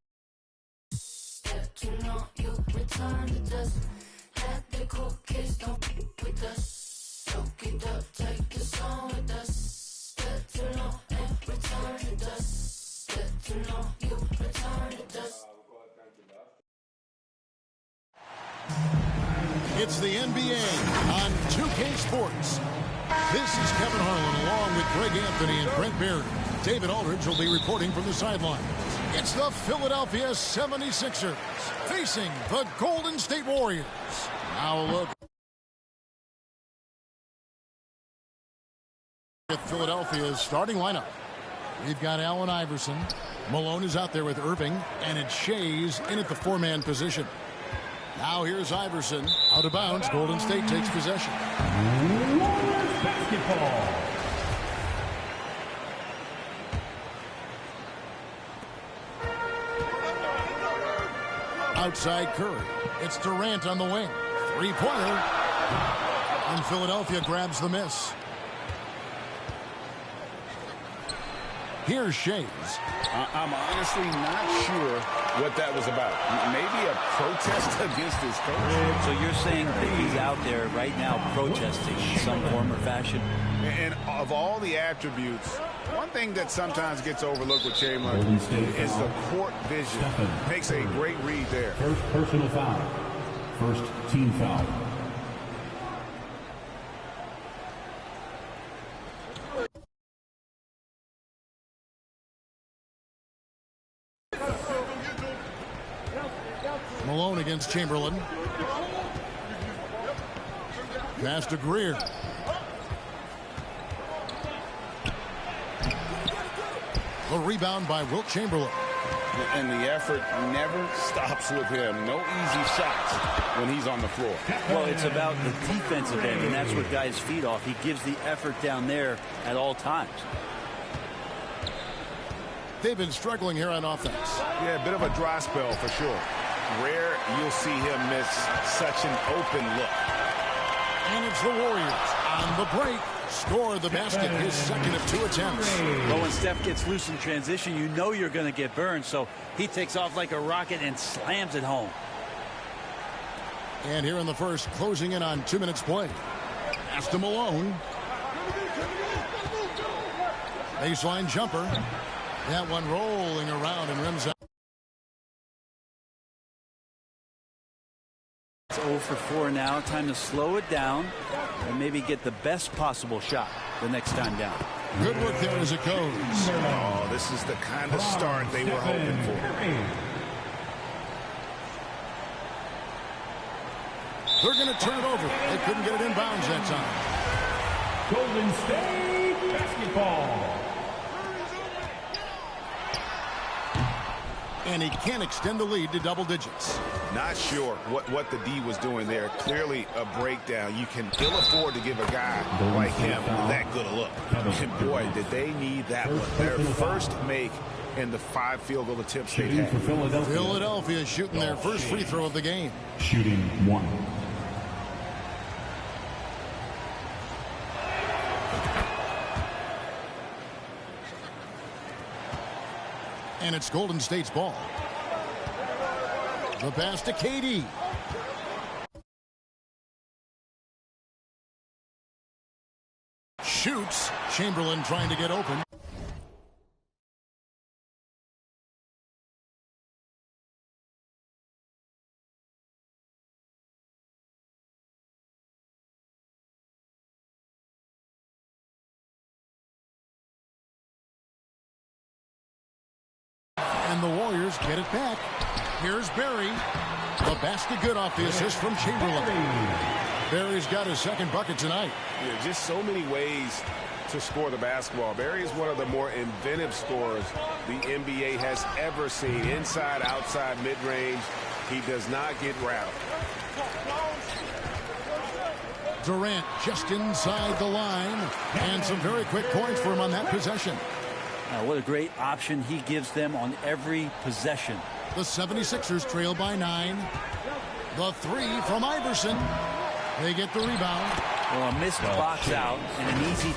It's the NBA on 2K Sports. This is Kevin Harlan along with Greg Anthony and Brent Barry. David Aldridge will be reporting from the sideline. It's the Philadelphia 76ers facing the Golden State Warriors. Now a look at Philadelphia's starting lineup. We've got Allen Iverson. Malone is out there with Irving, and it's Shays in at the four-man position. Now here's Iverson. Out of bounds. Golden State takes possession. Warriors basketball. Outside Curry. It's Durant on the wing. Three-pointer. And Philadelphia grabs the miss. Here's Shays. I'm honestly not sure what that was about. Maybe a protest against his coach. So you're saying that he's out there right now protesting in some form or fashion? And of all the attributes, one thing that sometimes gets overlooked with Chamberlain is the court vision. Makes a great read there. First personal foul. First team foul. Malone against Chamberlain. Pass to Greer. The rebound by Wilt Chamberlain. And the effort never stops with him. No easy shots when he's on the floor. Well, it's about the defensive end, and that's what guys feed off. He gives the effort down there at all times. They've been struggling here on offense. Yeah, a bit of a dry spell for sure. Rare you'll see him miss such an open look. And it's the Warriors on the break. Score the basket, his second of 2 attempts. But when Steph gets loose in transition, you know you're going to get burned. So he takes off like a rocket and slams it home. And here in the first, closing in on 2 minutes play. Pass to Malone. Baseline jumper. That one rolling around and rims out. It's 0 for 4 now. Time to slow it down and maybe get the best possible shot the next time down. Good work there as it goes. Oh, this is the kind of start they were hoping for. They're going to turn it over. They couldn't get it in bounds that time. Golden State basketball. And he can't extend the lead to double digits. Not sure what the D was doing there. Clearly a breakdown. You can ill afford to give a guy like him that good a look. And boy, did they need that one. Their first make in the 5 field goal attempts they had. Philadelphia shooting their first free throw of the game. Shooting 1. And it's Golden State's ball. The pass to KD. Shoots. Chamberlain trying to get open. And the Warriors get it back. Here's Barry. The basket good off the assist from Chamberlain. Barry's got his second bucket tonight. Yeah, just so many ways to score the basketball. Barry is one of the more inventive scorers the NBA has ever seen. Inside, outside, mid-range. He does not get rattled. Durant just inside the line. And some very quick points for him on that possession. What a great option he gives them on every possession. The 76ers trail by 9. The three from Iverson. They get the rebound. Well, a missed box out and an easy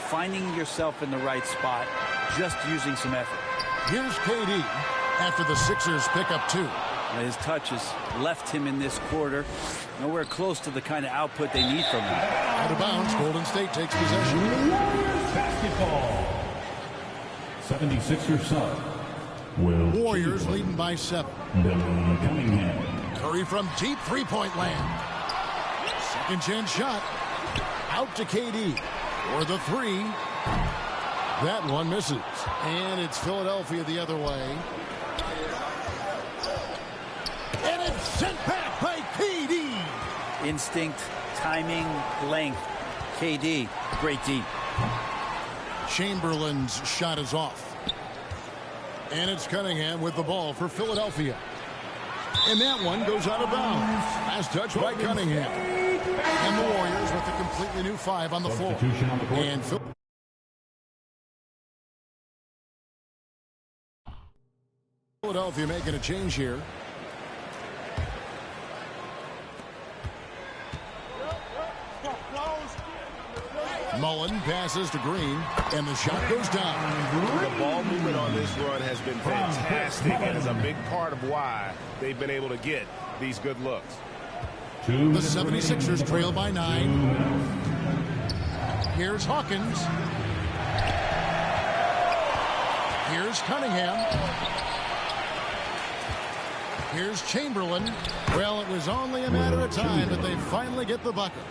finding yourself in the right spot, just using some effort. Here's KD after the Sixers pick up 2. His touch has left him in this quarter. Nowhere close to the kind of output they need from him. Out of bounds, Golden State takes possession. Basketball. 76ers sub. Warriors leading by 7. Billy Cunningham. Curry from deep three-point land. Second chance shot. Out to KD for the 3. That one misses. And it's Philadelphia the other way. And it's sent back by KD. Instinct, timing, length. KD, great deep. Chamberlain's shot is off. And it's Cunningham with the ball for Philadelphia. And that one goes out of bounds. Last touch by Cunningham. And the Warriors with a completely new 5 on the floor. And Philadelphia making a change here. Mullen passes to Green, and the shot goes down. The ball movement on this run has been fantastic, and is a big part of why they've been able to get these good looks. The 76ers trail by 9. Here's Hawkins. Here's Cunningham. Here's Chamberlain. Well, it was only a matter of time, but they finally get the bucket.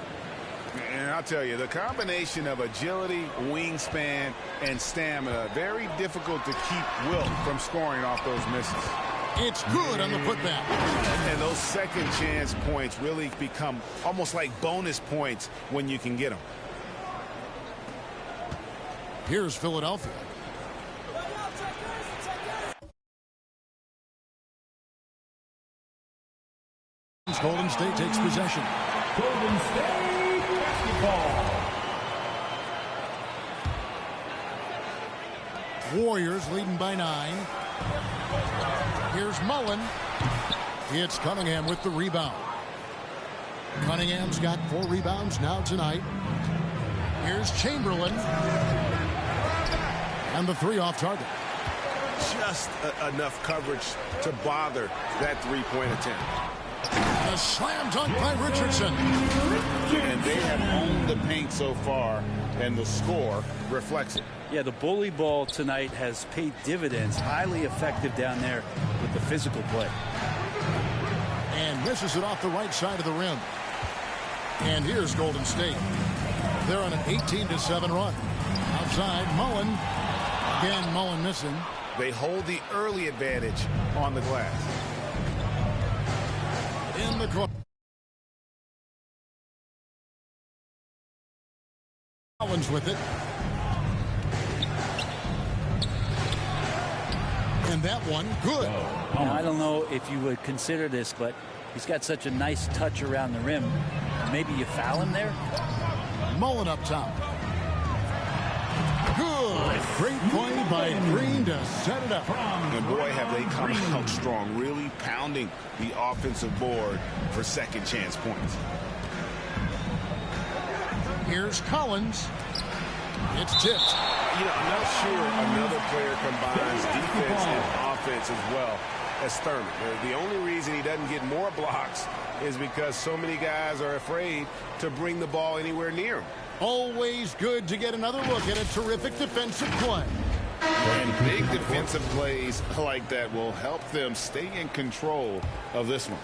And I'll tell you, the combination of agility, wingspan, and stamina, very difficult to keep Wilt from scoring off those misses. It's good on the putback. And those second chance points really become almost like bonus points when you can get them. Here's Philadelphia. Golden State takes possession. Golden State basketball. Warriors leading by 9. Here's Mullen. It's Cunningham with the rebound. Cunningham's got 4 rebounds now tonight. Here's Chamberlain. And the 3 off target. Just enough coverage to bother that three-point attempt. A slam dunk by Richardson. And they have owned the paint so far, and the score reflects it. Yeah, the bully ball tonight has paid dividends. Highly effective down there with the physical play. And misses it off the right side of the rim. And here's Golden State. They're on an 18-7 run. Outside, Mullen. Again, Mullen missing. They hold the early advantage on the glass. In the corner. Collins with it. And that one, good. Now, I don't know if you would consider this, but he's got such a nice touch around the rim. Maybe you foul him there? Mullen up top. Good. Great play by Green to set it up. And boy, have they come out strong, really pounding the offensive board for second chance points. Here's Collins. It's tipped. You know, I'm not sure another player combines defense and offense as well as Thurman. The only reason he doesn't get more blocks is because so many guys are afraid to bring the ball anywhere near him. Always good to get another look at a terrific defensive play. And big defensive plays like that will help them stay in control of this one.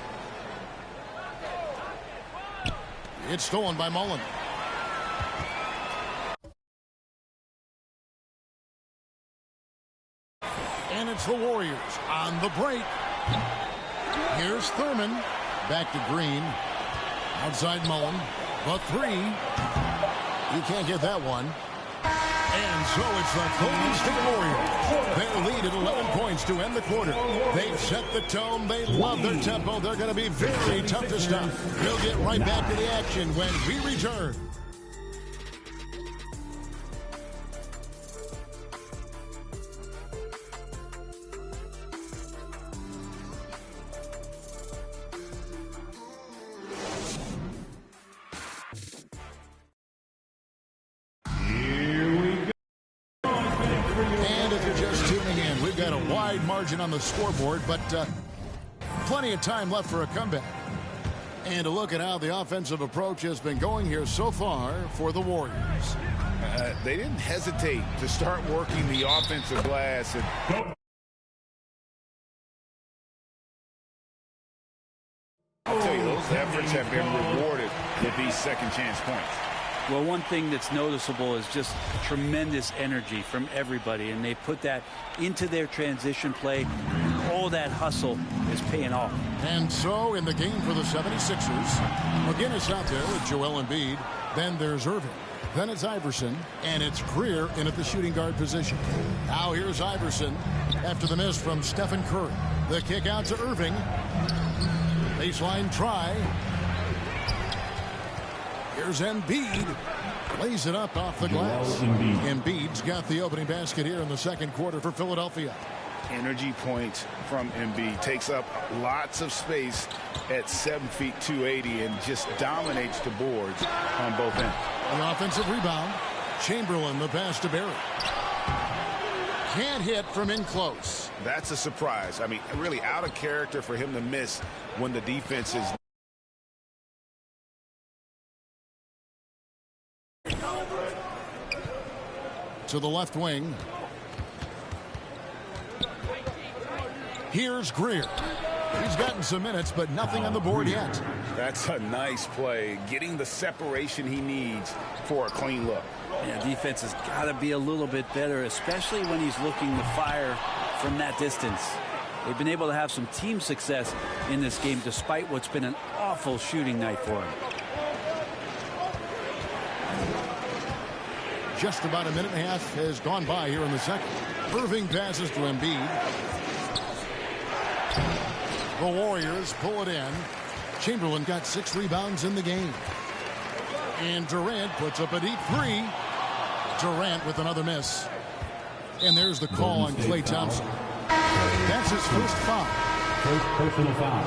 It's stolen by Mullen. And it's the Warriors on the break. Here's Thurman. Back to Green. Outside Mullen. The 3. You can't get that one. And so it's the Golden State Warriors. Their lead at 11 points to end the quarter. They've set the tone. They love their tempo. They're going to be very tough to stop. We'll get right back to the action when we return. wide margin on the scoreboard, but plenty of time left for a comeback. And to look at how the offensive approach has been going here so far for the Warriors. They didn't hesitate to start working the offensive glass. And I'll tell you, those efforts have been rewarded with these second chance points. Well, one thing that's noticeable is just tremendous energy from everybody, and they put that into their transition play. All that hustle is paying off. And so in the game for the 76ers, McGinnis out there with Joel Embiid. Then there's Irving. Then it's Iverson, and it's Greer in at the shooting guard position. Now here's Iverson after the miss from Stephen Curry. The kick out to Irving. Baseline try. Here's Embiid. Lays it up off the glass. Embiid's got the opening basket here in the second quarter for Philadelphia. Energy point from Embiid. Takes up lots of space at 7 feet 280 and just dominates the boards on both ends. The offensive rebound. Chamberlain, the pass to Barry. Can't hit from in close. That's a surprise. I mean, really out of character for him to miss when the defense is. To the left wing. Here's Greer. He's gotten some minutes, but nothing on the board yet. That's a nice play. Getting the separation he needs for a clean look. Yeah, defense has got to be a little bit better, especially when he's looking to fire from that distance. They've been able to have some team success in this game despite what's been an awful shooting night for him. Just about a minute and a half has gone by here in the second. Irving passes to Embiid. The Warriors pull it in. Chamberlain got 6 rebounds in the game. And Durant puts up a deep three. Durant with another miss. And there's the call on Klay Thompson. That's his first foul. First personal foul.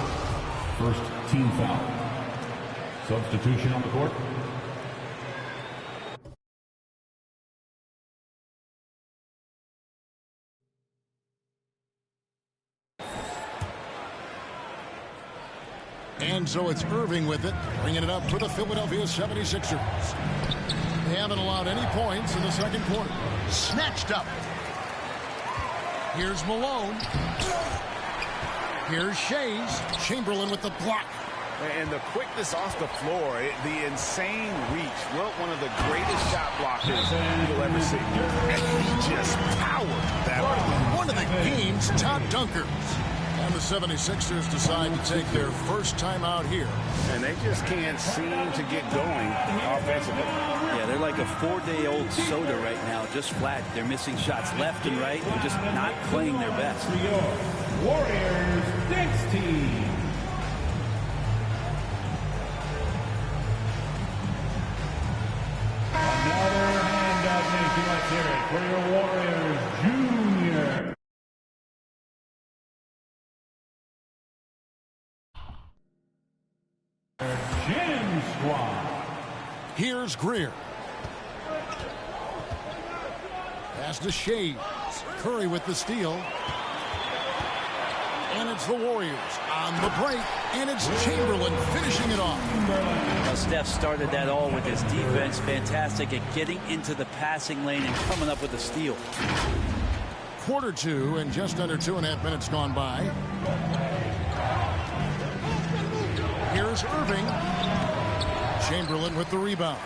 First team foul. Substitution on the court. And so it's Irving with it, bringing it up for the Philadelphia 76ers. They haven't allowed any points in the second quarter. Snatched up. Here's Malone. Here's Shays. Chamberlain with the block. And the quickness off the floor, the insane reach. Well, one of the greatest shot blockers you'll ever see. And he just powered that one. One of the game's top dunkers. And the 76ers decide to take their first time out here. And they just can't seem to get going offensively. Yeah, they're like a 4-day-old soda right now, just flat. They're missing shots left and right. They're just not playing their best. Warriors next team. Another handout nation. Let's hear it for your Warriors Junior. Gym Squad. Here's Greer. Pass to Shays. Curry with the steal. And it's the Warriors on the break. And it's Chamberlain finishing it off. Now, Steph started that all with his defense. Fantastic at getting into the passing lane and coming up with a steal. Quarter 2 and just under 2.5 minutes gone by. Here's Irving. Chamberlain with the rebound.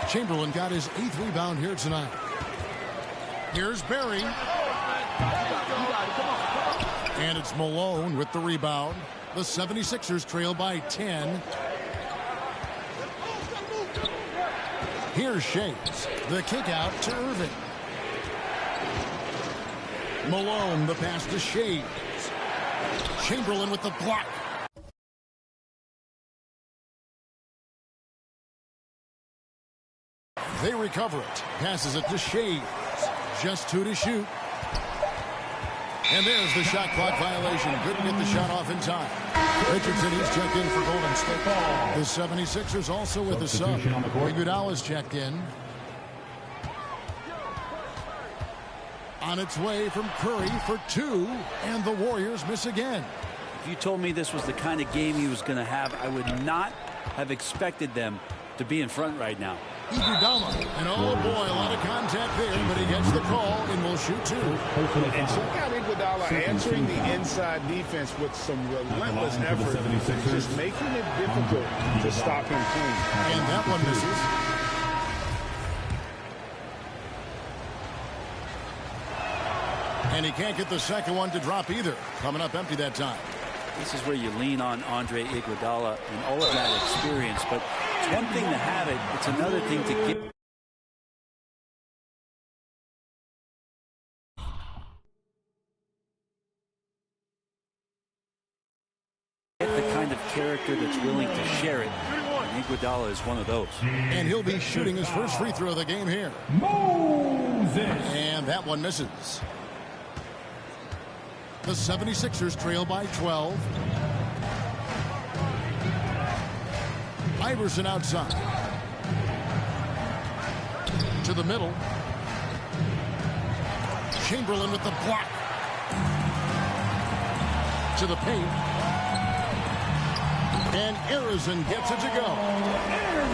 Chamberlain got his 8th rebound here tonight. Here's Barry. And it's Malone with the rebound. The 76ers trail by 10. Here's Shays. The kick out to Irving. Malone, the pass to Shays. Chamberlain with the block. They recover it. Passes it to Shays. Just 2 to shoot. And there's the shot clock violation. Couldn't get the shot off in time. Richardson, he's checked in for Golden State. The 76ers also with the sub. Iguodala's checked in. On its way from Curry for 2, and the Warriors miss again. If you told me this was the kind of game he was going to have, I would not have expected them to be in front right now. Iguodala, and oh boy, a lot of contact there, but he gets the call and will shoot 2. And check out Iguodala answering the inside defense with some relentless effort, just making it difficult to stop him clean. And that one misses. And he can't get the second one to drop either. Coming up empty that time. This is where you lean on Andre Iguodala and all of that experience, but it's one thing to have it, it's another thing to get. The kind of character that's willing to share it, and Iguodala is one of those. And he'll be shooting his first free throw of the game here. Moses. And that one misses. The 76ers trail by 12. Iverson outside. To the middle. Chamberlain with the block. To the paint. And Arizon gets it to go.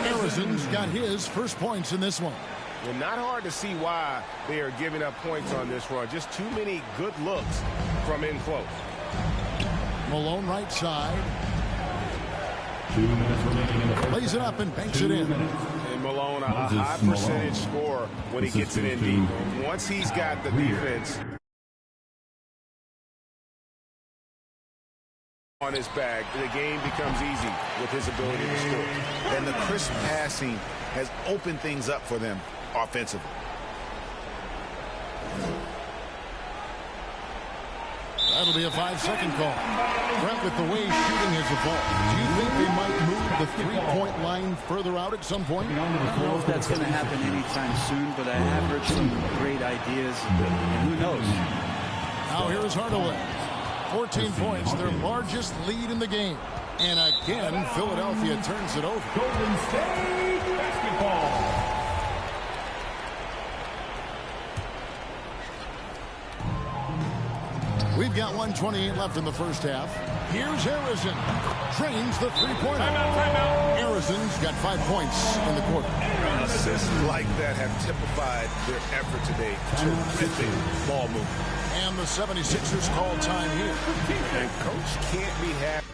Arizon's got his first points in this one. Well, not hard to see why they are giving up points on this run. Just too many good looks from in close. Malone right side. 2 minutes remaining in the first. Lays it up and banks it in. And Malone, a high percentage scorer when he gets it in deep. Once he's got the defense on his back, the game becomes easy with his ability to score. And the crisp passing has opened things up for them offensively. That'll be a 5-second call. Brent, with the way shooting has evolved, do you think they might move the three-point line further out at some point? I don't know if that's going to happen anytime soon, but I have heard some great ideas, and who knows? Now here's Hardaway. 14 points, their largest lead in the game. And again, Philadelphia turns it over. Golden State basketball. We've got 1:28 left in the first half. Here's Arizon. Drains the three-pointer. Arizon's got 5 points in the quarter. Assists like that have typified their effort today. Terrific ball movement. And the 76ers call time here. And coach can't be happy.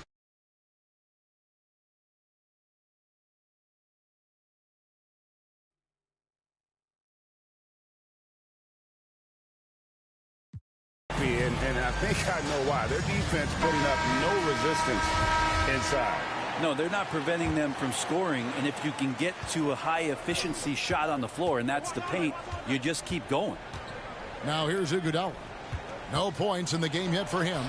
And I think I know why. Their defense putting up no resistance inside. No, they're not preventing them from scoring, and if you can get to a high-efficiency shot on the floor, and that's the paint, you just keep going. Now here's Iguodala. No points in the game yet for him.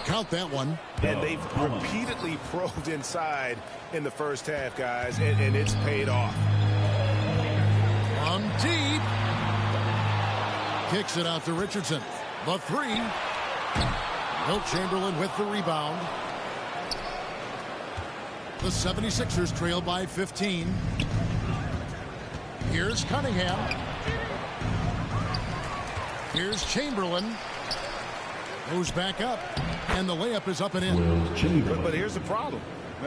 Count that one. And they've repeatedly probed inside in the first half, guys, and it's paid off. From deep. Kicks it out to Richardson. The three. Wilt Chamberlain with the rebound. The 76ers trail by 15. Here's Cunningham. Here's Chamberlain. Moves back up. And the layup is up and in. But here's the problem.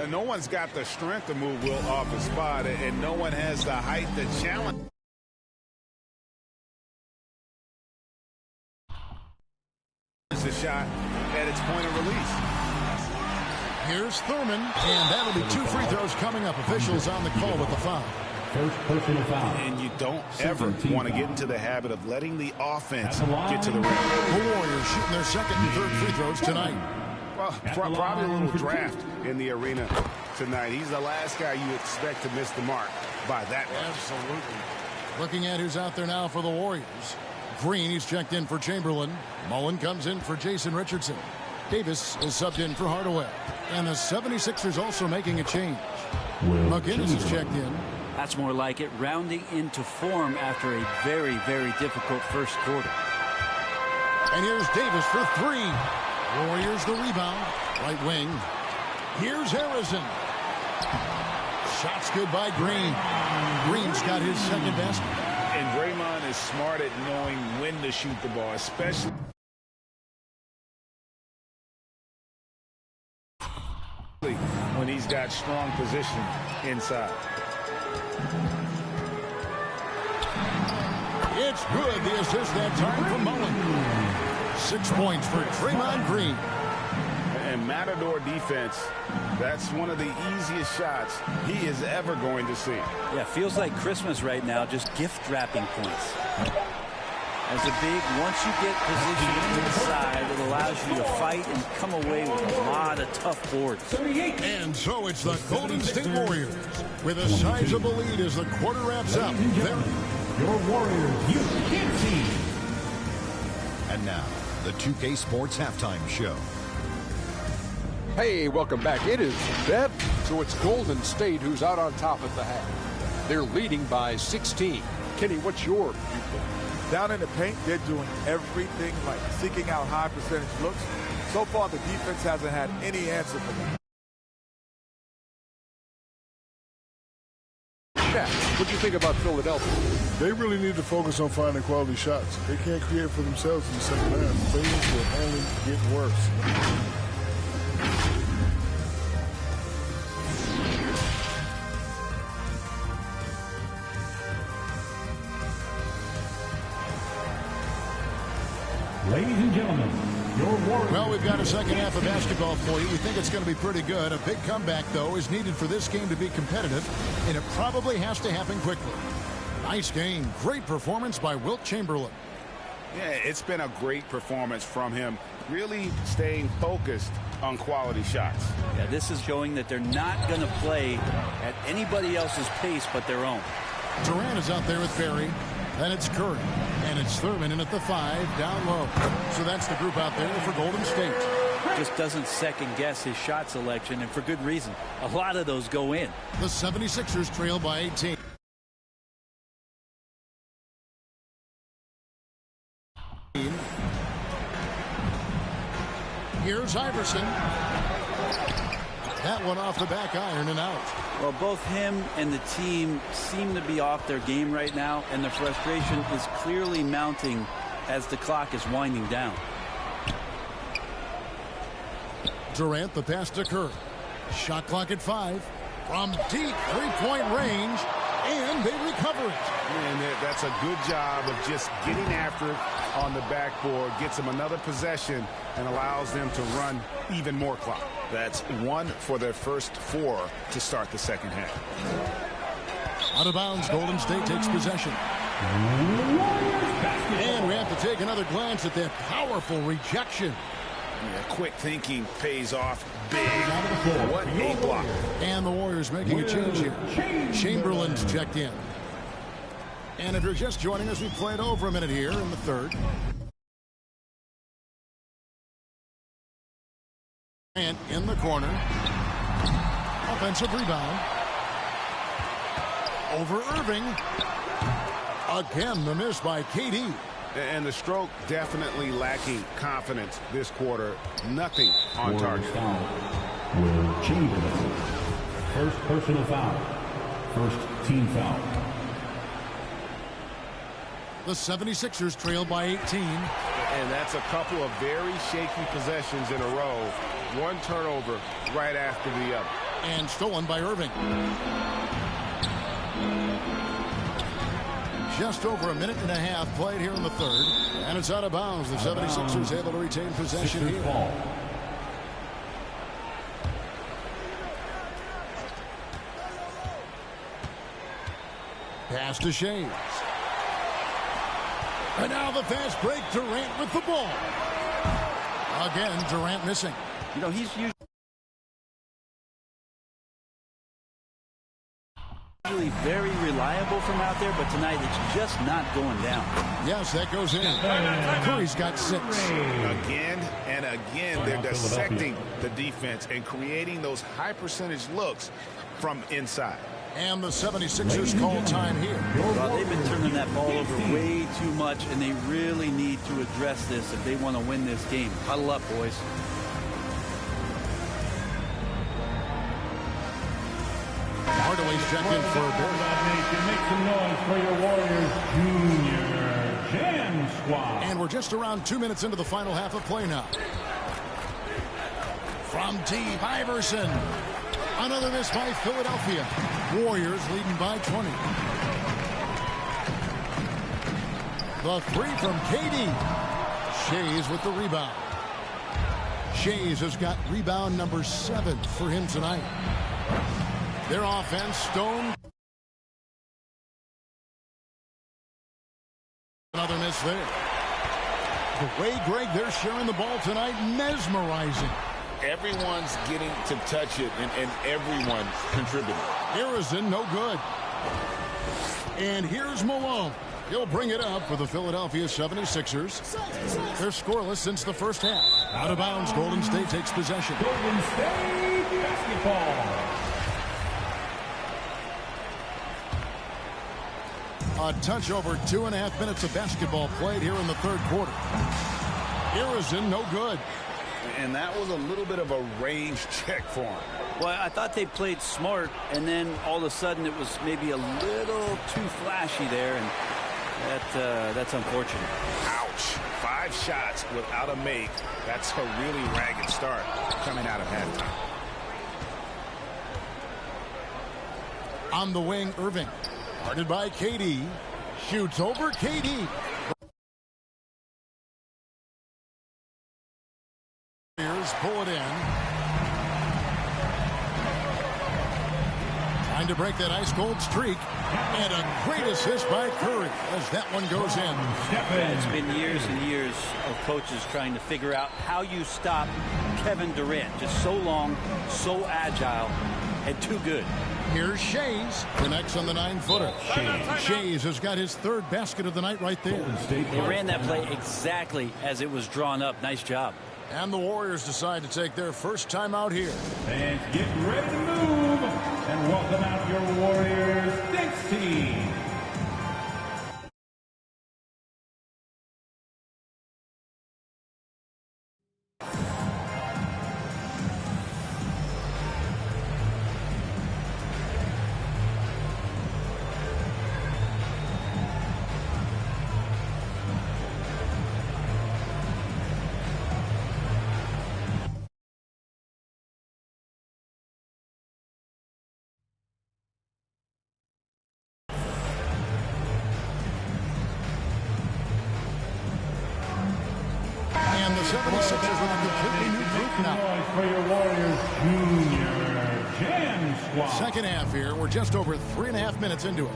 No one's got the strength to move Wilt off the spot, and no one has the height to challenge. The shot at its point of release. Here's Thurman, and that'll be 2 free throws coming up. Officials on the call with the foul. First personal foul. And you don't ever want to get into the habit of letting the offense get to the rim. The Warriors shooting their second and third free throws tonight. Well, probably a little draft in the arena tonight. He's the last guy you expect to miss the mark by that much. Absolutely. Looking at who's out there now for the Warriors. Green, he's checked in for Chamberlain. Mullen comes in for Jason Richardson. Davis is subbed in for Hardaway. And the 76ers also making a change. McInnes is checked in. That's more like it, rounding into form after a very, very difficult first quarter. And here's Davis for 3. Warriors the rebound. Right wing. Here's Harrison. Shots good by Green. Green's got his second basket. And Draymond is smart at knowing when to shoot the ball, especially when he's got strong position inside. It's good. The assist that time from Mullen. 6 points for Draymond Green. And Matador defense, that's one of the easiest shots he is ever going to see. Yeah, feels like Christmas right now, just gift wrapping points. As a big, once you get positioned to the side, it allows you to fight and come away with a lot of tough boards. And so it's the Golden State Warriors with a sizable lead as the quarter wraps up. Your Warriors, you can't see. And now, the 2K Sports Halftime Show. Hey, welcome back. It is Bev, so it's Golden State who's out on top at the half. They're leading by 16. Kenny, what's your viewpoint? Down in the paint, they're doing everything right, seeking out high percentage looks. So far, the defense hasn't had any answer for them. What do you think about Philadelphia? They really need to focus on finding quality shots. They can't create for themselves in the second half. Things will only get worse. Ladies and gentlemen, your Warriors. Well, we've got a second half of basketball for you. We think it's going to be pretty good. A big comeback, though, is needed for this game to be competitive, and it probably has to happen quickly. Nice game. Great performance by Wilt Chamberlain. Yeah, it's been a great performance from him, really staying focused on quality shots. Yeah, this is showing that they're not going to play at anybody else's pace but their own. Durant is out there with Barry. Then it's Curry. And it's Thurman in at the 5, down low. So that's the group out there for Golden State. Just doesn't second guess his shot selection, and for good reason. A lot of those go in. The 76ers trail by 18. Here's Iverson. That one off the back iron and out. Well, both him and the team seem to be off their game right now, and the frustration is clearly mounting as the clock is winding down. Durant, the pass to Curry. Shot clock at 5. From deep three-point range, and they recover it. And that's a good job of just getting after it on the backboard, gets them another possession, and allows them to run even more clock. That's 1 for their first 4 to start the second half. Out of bounds, Golden State takes possession. And we have to take another glance at that powerful rejection. Yeah, quick thinking pays off big. What a block. And the Warriors making a change here. Chamberlain's checked in. And if you're just joining us, we played over a minute here in the third. And in the corner. Offensive rebound. Over Irving. Again, the miss by KD. And the stroke definitely lacking confidence this quarter. Nothing on target. Will Chamberlain. First personal foul. First team foul. The 76ers trail by 18. And that's a couple of very shaky possessions in a row. One turnover right after the other. And stolen by Irving. Just over a minute and a half played here in the third. And it's out of bounds. The 76ers able to retain possession here. Ball. Pass to Shea. And now the fast break. Durant with the ball. Again, Durant missing. You know, he's usually very reliable from out there, but tonight it's just not going down. Yes, that goes in. Curry's got 6. Again and again, they're dissecting the defense and creating those high percentage looks from inside. And the 76ers call time here. Well, they've been turning that ball over way too much, and they really need to address this if they want to win this game. Huddle up, boys. Hardaway's checked in for a bit. Make some noise for your Warriors, Junior. Squad. And we're just around 2 minutes into the final half of play now. From deep, Iverson. Another miss by Philadelphia. Warriors leading by 20. The three from KD. Shays with the rebound. Shays has got rebound number 7 for him tonight. Their offense, Stone. Another miss there. The way, Greg, they're sharing the ball tonight, mesmerizing. Everyone's getting to touch it, and everyone contributing. Harrison, no good. And here's Malone. He'll bring it up for the Philadelphia 76ers. They're scoreless since the first half. Out of bounds, Golden State takes possession. Golden State basketball. A touch over 2.5 minutes of basketball played here in the third quarter. Harrison, no good. And that was a little bit of a range check for him. Well, I thought they played smart, and then all of a sudden it was maybe a little too flashy there, and that's unfortunate. Ouch. 5 shots without a make. That's a really ragged start coming out of halftime. On the wing, Irving. Guarded by KD. Shoots over KD. Pull it in. Trying to break that ice-cold streak. And a great assist by Curry as that one goes in. It's been years and years of coaches trying to figure out how you stop Kevin Durant. Just so long, so agile, and too good. Here's Shays. Connects on the 9-footer. Shays has got his 3rd basket of the night right there. They ran that play exactly as it was drawn up. Nice job. And the Warriors decide to take their first time out here. And get ready to move. And welcome out your Warriors next team. And the 76ers with a completely new group now. For your Warriors Junior Jam Squad. Second half here. We're just over 3.5 minutes into it.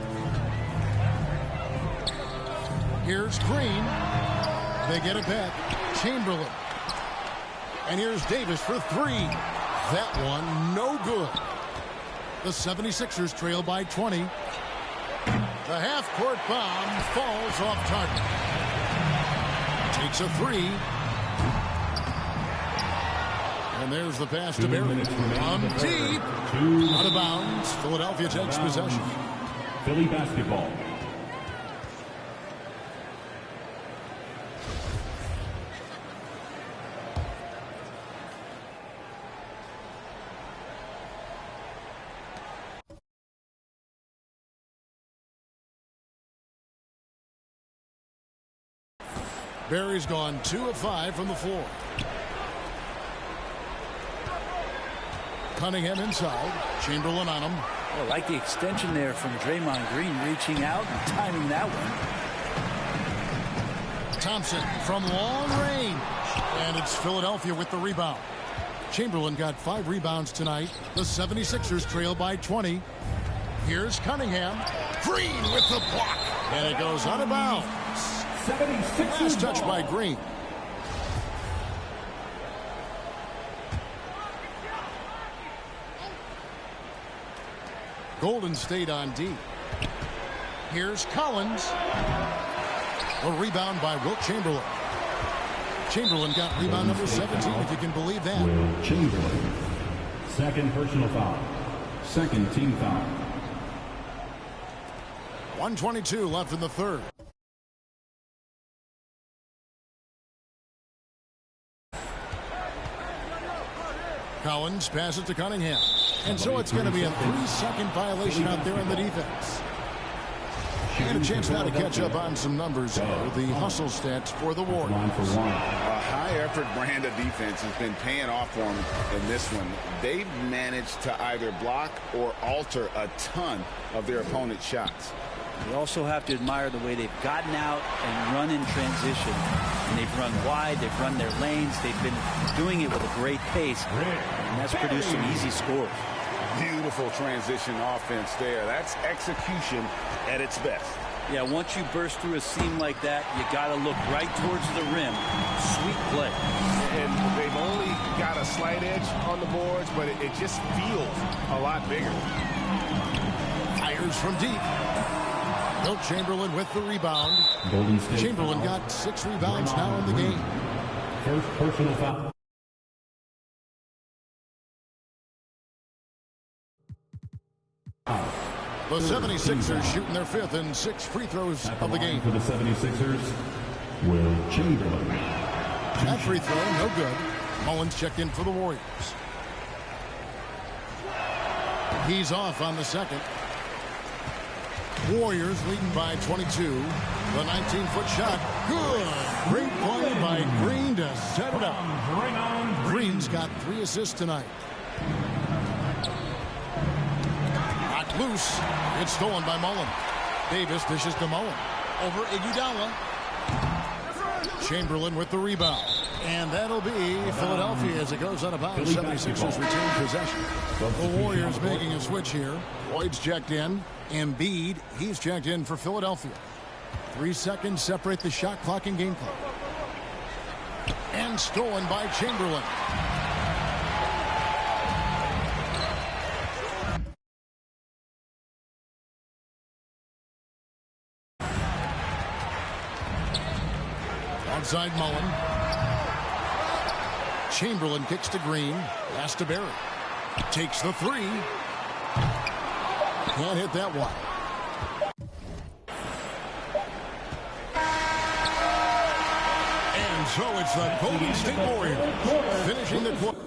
Here's Green. They get it back. Chamberlain. And here's Davis for 3. That one, no good. The 76ers trail by 20. The half-court bomb falls off target. Takes a 3. And there's the pass to Barry. From deep. Out of bounds. Philadelphia takes possession. Philly basketball. Barry's gone 2 of 5 from the floor. Cunningham inside. Chamberlain on him. I like the extension there from Draymond Green, reaching out and timing that one. Thompson from long range. And it's Philadelphia with the rebound. Chamberlain got 5 rebounds tonight. The 76ers trail by 20. Here's Cunningham. Green with the block. And it goes out of bounds. Last touch by Green. Golden State on D. Here's Collins. A rebound by Wilt Chamberlain. Chamberlain got rebound number 17, if you can believe that. Wilt Chamberlain. Second personal foul. Second team foul. 1:22 left in the third. Collins passes to Cunningham. And so it's going to be a 3-second violation out there on the defense. And a chance now to catch up on some numbers here. The hustle stats for the Warriors. A high-effort brand of defense has been paying off for them in this one. They've managed to either block or alter a ton of their opponent's shots. You also have to admire the way they've gotten out and run in transition. And they've run wide, they've run their lanes, they've been doing it with a great pace, and that's produced some easy scores. Beautiful transition offense there. That's execution at its best. Yeah, once you burst through a seam like that, you got to look right towards the rim. Sweet play. And they've only got a slight edge on the boards, but it just feels a lot bigger. Fires from deep. Wilt Chamberlain with the rebound. Chamberlain got 6 rebounds now in the game. First personal foul. The 76ers shooting their 5th and 6th free throws of the game. For the 76ers, Wilt Chamberlain. That free throw, no good. Mullins checked in for the Warriors. He's off on the second. Warriors leading by 22. The 19-foot shot. Good. Great play by Green to set it up. Green's got 3 assists tonight. Knocked loose. It's stolen by Mullen. Davis dishes to Mullen. Over Iguodala. Chamberlain with the rebound. And that'll be Philadelphia as it goes out of bounds. 76ers retain possession. The Warriors making a switch here. Lloyd's checked in. Embiid, he's checked in for Philadelphia. 3 seconds separate the shot clock and game clock. And stolen by Chamberlain. Outside Mullen. Chamberlain kicks to Green. Pass to Barry. Takes the 3. Can't hit that one. And so it's the Golden State Warriors finishing the quarter.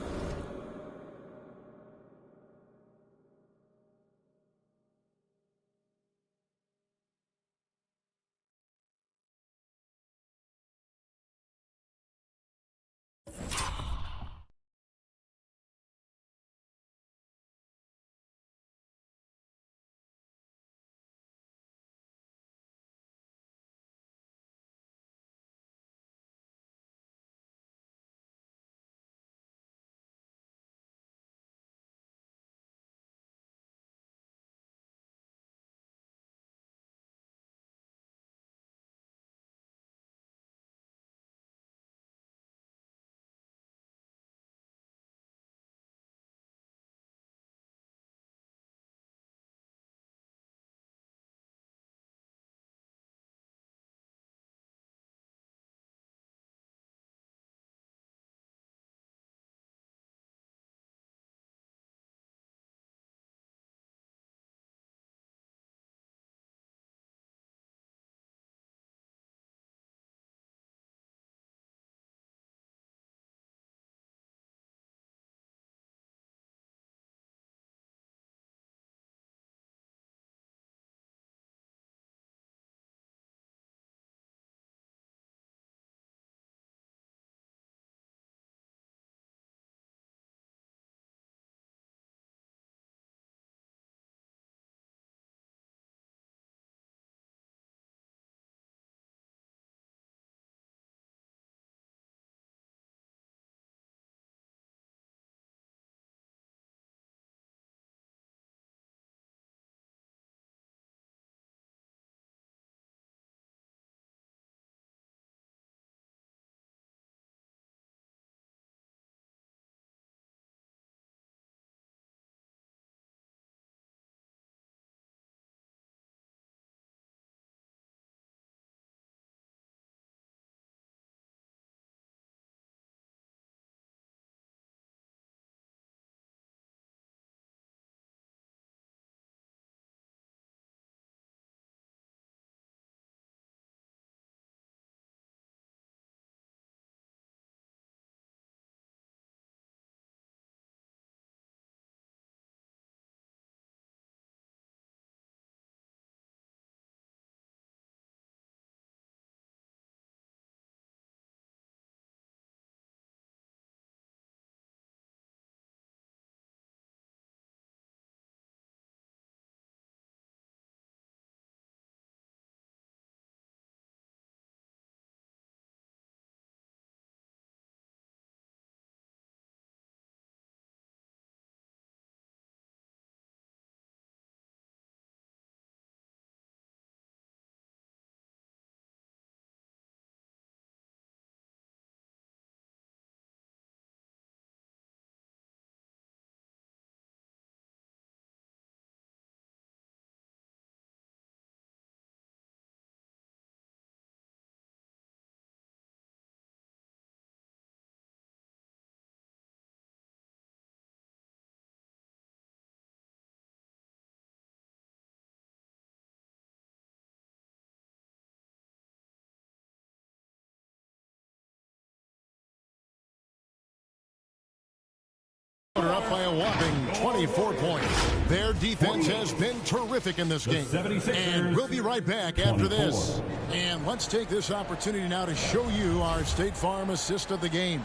Up by a whopping 24 points. Their defense has been terrific in this game. And we'll be right back after this. And let's take this opportunity now to show you our State Farm assist of the game.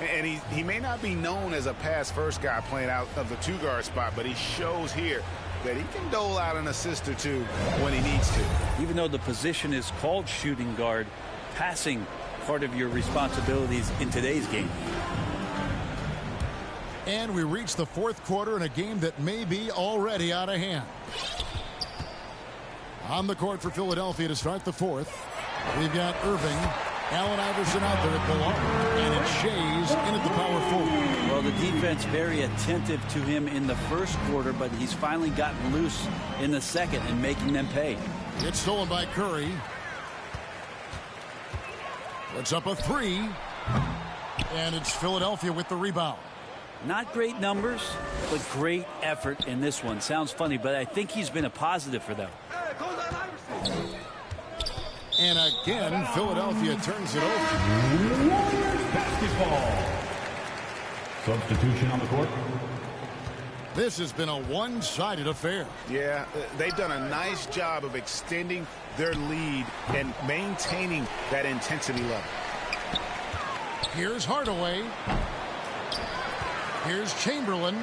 And he may not be known as a pass-first guy playing out of the two-guard spot, but he shows here that he can dole out an assist or two when he needs to. Even though the position is called shooting guard, passing part of your responsibilities in today's game. And we reach the fourth quarter in a game that may be already out of hand. On the court for Philadelphia to start the fourth, we've got Irving, Allen Iverson out there at the line, and it's Shays in at the power forward. Well, the defense very attentive to him in the first quarter, but he's finally gotten loose in the second and making them pay. It's stolen by Curry. Puts up a three, and it's Philadelphia with the rebound. Not great numbers, but great effort in this one. Sounds funny, but I think he's been a positive for them. And again, Philadelphia turns it over. Warriors basketball. Substitution on the court. This has been a one-sided affair. Yeah, they've done a nice job of extending their lead and maintaining that intensity level. Here's Hardaway. Here's Chamberlain.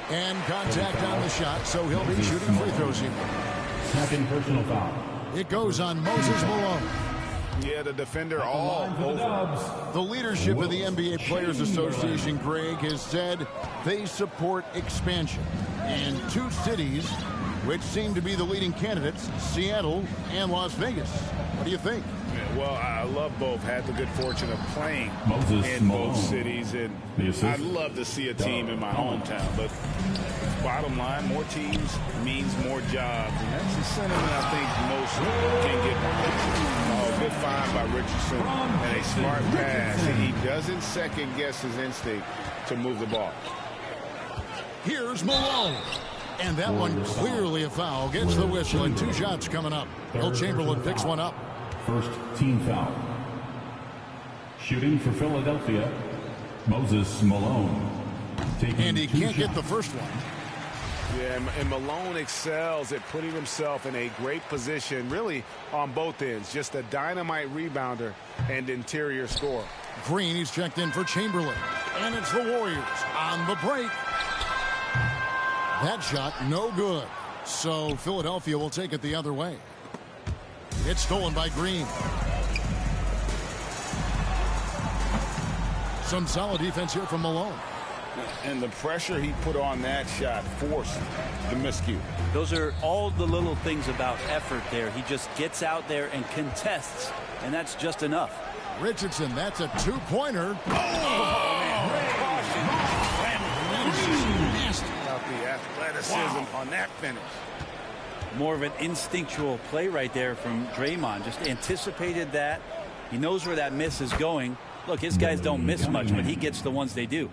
And contact on the shot, so he'll be shooting free throws here. Second personal foul. It goes on Moses Malone. Yeah, the defender all over. The leadership of the NBA Players Association, Greg, has said they support expansion. And two cities which seem to be the leading candidates, Seattle and Las Vegas. What do you think? Yeah, well, I love both. Had the good fortune of playing in both cities, and I'd love to see a team in my hometown. But bottom line, more teams means more jobs, and that's the sentiment I think most can get behind. Good find by Richardson and a smart pass. He doesn't second guess his instinct to move the ball. Here's Malone. And that one clearly a foul. Gets the whistle, and two shots coming up. Will Chamberlain picks one up. First team foul. Shooting for Philadelphia, Moses Malone. And he can't get the first one. Yeah, and Malone excels at putting himself in a great position, really on both ends. Just a dynamite rebounder and interior scorer. Green, he's checked in for Chamberlain. And it's the Warriors on the break. That shot, no good. So Philadelphia will take it the other way. It's stolen by Green. Some solid defense here from Malone. And the pressure he put on that shot forced the miscue. Those are all the little things about effort there. He just gets out there and contests, and that's just enough. Richardson, that's a two-pointer. The athleticism on that finish. More of an instinctual play right there from Draymond. Just anticipated that. He knows where that miss is going. Look, his guys don't miss much, but he gets the ones they do.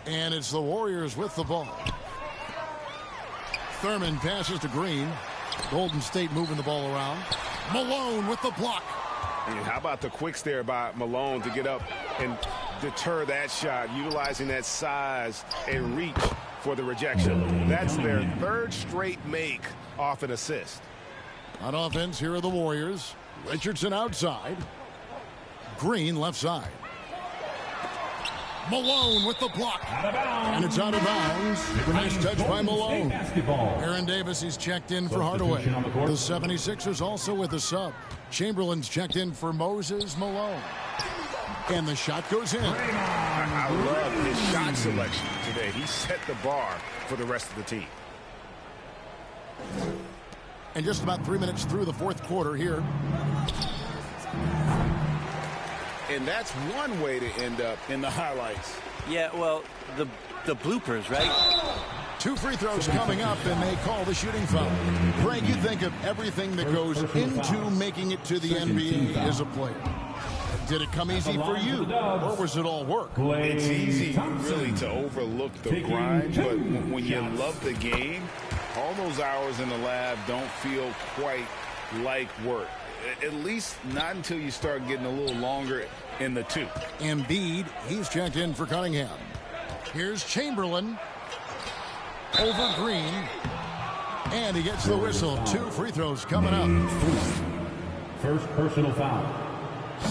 And it's the Warriors with the ball. Thurman passes to Green. Golden State moving the ball around. Malone with the block. And how about the quicks there by Malone to get up and deter that shot, utilizing that size and reach for the rejection. That's their third straight make off an assist. On offense, here are the Warriors. Richardson outside. Green left side. Malone with the block. And it's out of bounds. Nice touch by Malone. Aaron Davis is checked in for Hardaway. The 76ers also with a sub. Chamberlain's checked in for Moses Malone. And the shot goes in. I love his shot selection today. He set the bar for the rest of the team. And just about 3 minutes through the fourth quarter here. And that's one way to end up in the highlights. Yeah, well, the bloopers, right? Two free throws coming up, and they call the shooting foul. Greg, you think of everything that goes into making it to the NBA as a player. Did it come easy for you, or was it all work? It's easy, really, to overlook the grind, but when you love the game, all those hours in the lab don't feel quite like work. At least not until you start getting a little longer in the 2. Embiid, he's checked in for Cunningham. Here's Chamberlain. Over Green. And he gets the whistle. 2 free throws coming up. First personal foul.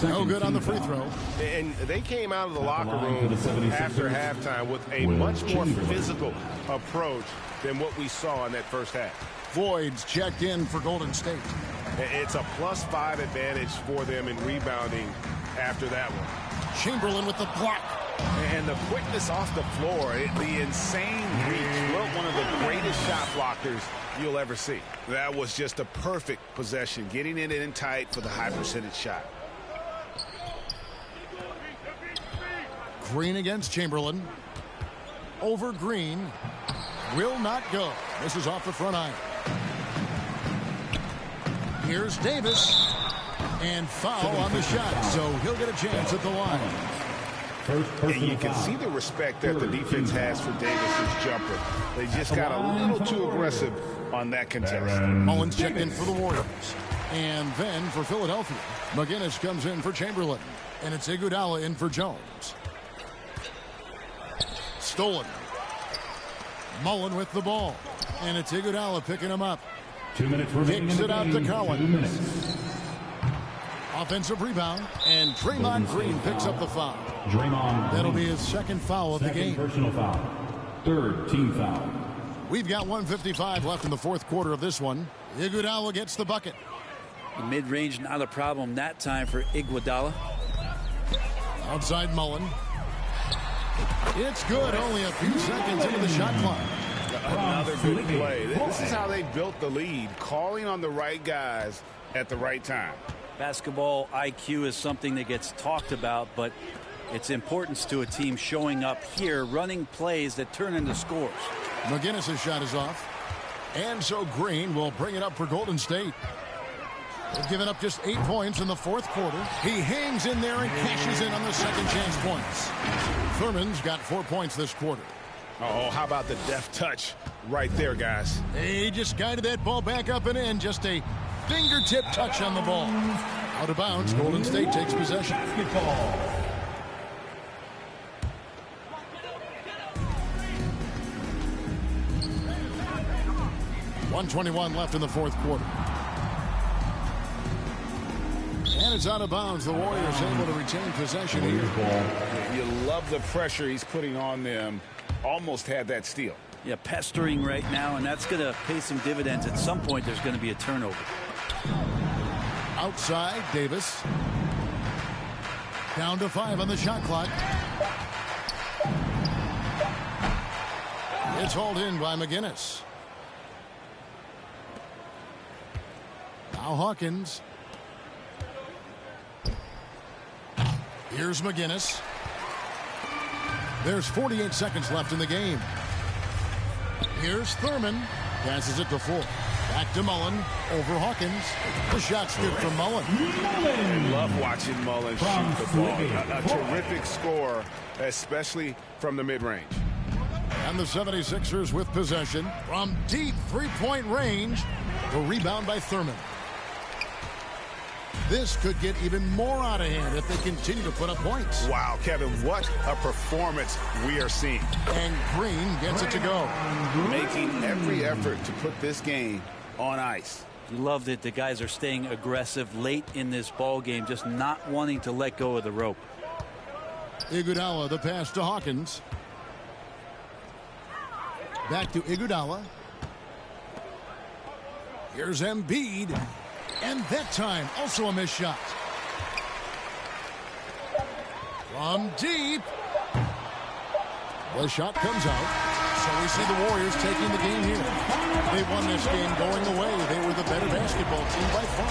No good on the free throw. And they came out of the locker room after halftime with a much more physical approach than what we saw in that first half. Voigt's checked in for Golden State. It's a +5 advantage for them in rebounding after that one. Chamberlain with the block. And the quickness off the floor, the insane reach. Look, one of the greatest shot blockers you'll ever see. That was just a perfect possession, getting it in tight for the high percentage shot. Green against Chamberlain. Over Green. Will not go. This is off the front iron. Here's Davis. And foul on the shot, so he'll get a chance at the line. And you can see the respect that the defense has for Davis's jumper. They just got a little too aggressive on that contest. Mullins checked in for the Warriors. And then for Philadelphia, McGinnis comes in for Chamberlain. And it's Iguodala in for Jones. Stolen. Mullen with the ball. And it's Iguodala picking him up. 2 minutes remaining. Kicks it out to Collins. 2 minutes. Offensive rebound, and Draymond Green picks up the foul. Draymond. That'll be his second foul of the game. Personal foul. 3rd team foul. We've got 1:55 left in the 4th quarter of this one. Iguodala gets the bucket. The mid-range not a problem that time for Iguodala. Outside Mullen. It's good. Only a few seconds into the shot clock. Another good play. This is how they built the lead, calling on the right guys at the right time. Basketball IQ is something that gets talked about, but its importance to a team showing up here, running plays that turn into scores. McGinnis' shot is off. And so Green will bring it up for Golden State. They've given up just 8 points in the 4th quarter. He hangs in there and cashes in on the second chance points. Thurman's got 4 points this quarter. Oh, how about the deft touch right there, guys? He just guided that ball back up and in. Just a fingertip touch on the ball. Out of bounds, Golden State takes possession. 1:21 left in the 4th quarter. And it's out of bounds. The Warriors able to retain possession here. You love the pressure he's putting on them. Almost had that steal. Yeah, pestering right now, and that's going to pay some dividends. At some point, there's going to be a turnover. Outside, Davis. Down to 5 on the shot clock. It's hauled in by McGinnis. Now Hawkins. Here's McGinnis. There's 48 seconds left in the game. Here's Thurman. Passes it to Fultz. Back to Mullen. Over Hawkins. The shot's good from Mullen. I love watching Mullen shoot the ball. A terrific score, especially from the mid-range. And the 76ers with possession from deep three-point range. A rebound by Thurman. This could get even more out of hand if they continue to put up points. Wow, Kevin, what a performance we are seeing. And Green gets it to go. Making every effort to put this game on ice. You love that the guys are staying aggressive late in this ball game, just not wanting to let go of the rope. Iguodala, the pass to Hawkins. Back to Iguodala. Here's Embiid. And that time, also a missed shot. From deep. The shot comes out. So we see the Warriors taking the game here. They won this game going away. They were the better basketball team by far.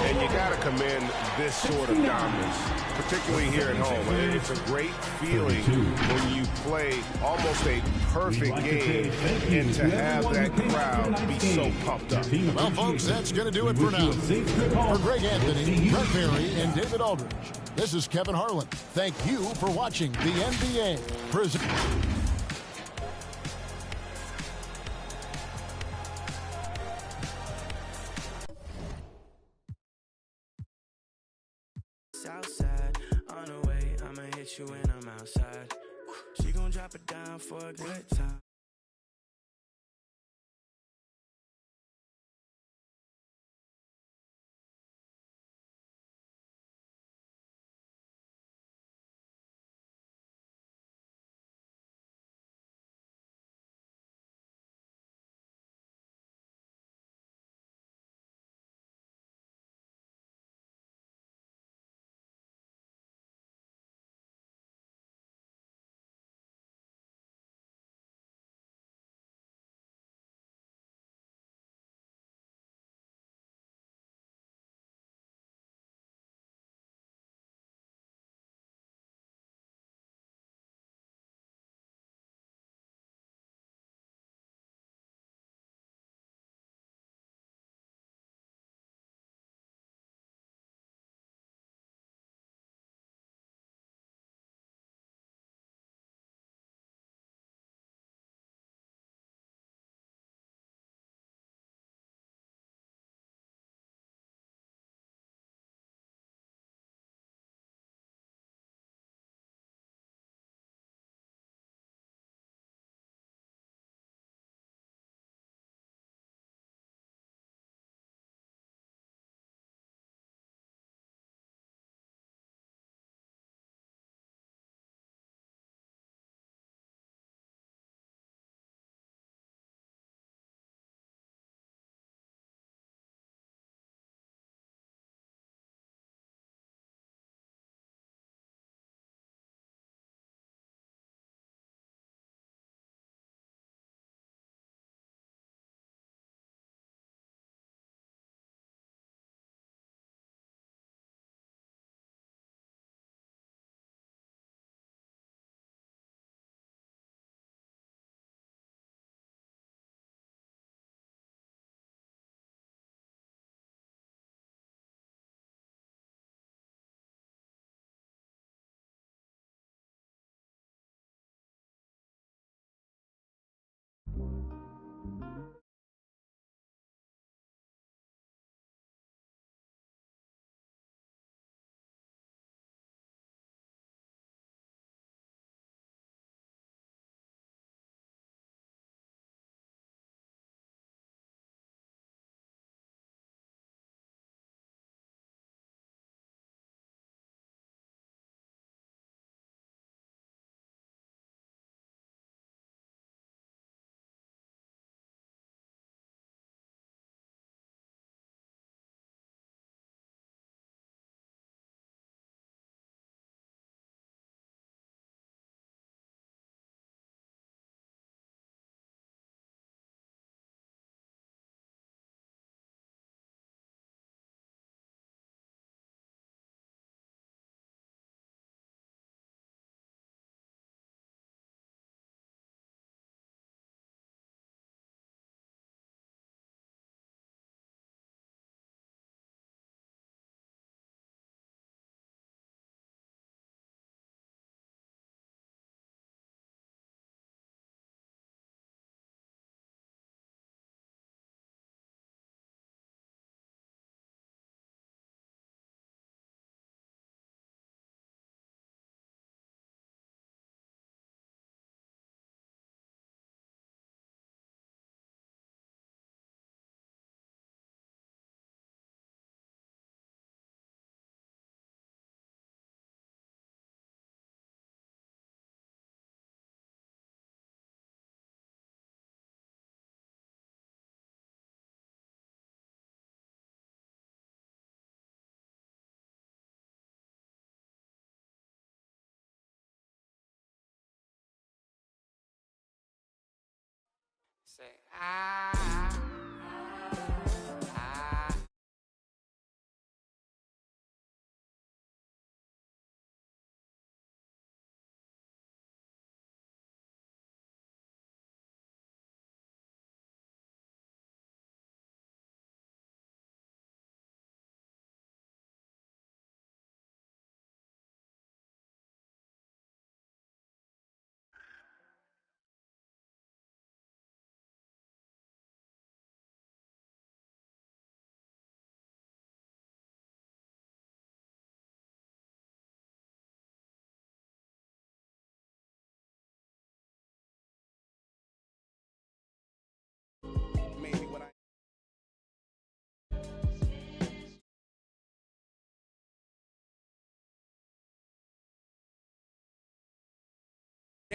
And you got to commend this sort of dominance, particularly here at home. It's a great feeling when you play almost a perfect game and to have that crowd be so pumped up. Well, folks, that's going to do it for now. For Greg Anthony, Brett Barry, and David Aldridge, this is Kevin Harlan. Thank you for watching the NBA. Southside on a with you when I'm outside. She gon' drop it down for a good time. Say, ah.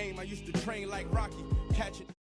I used to train like Rocky, catch it.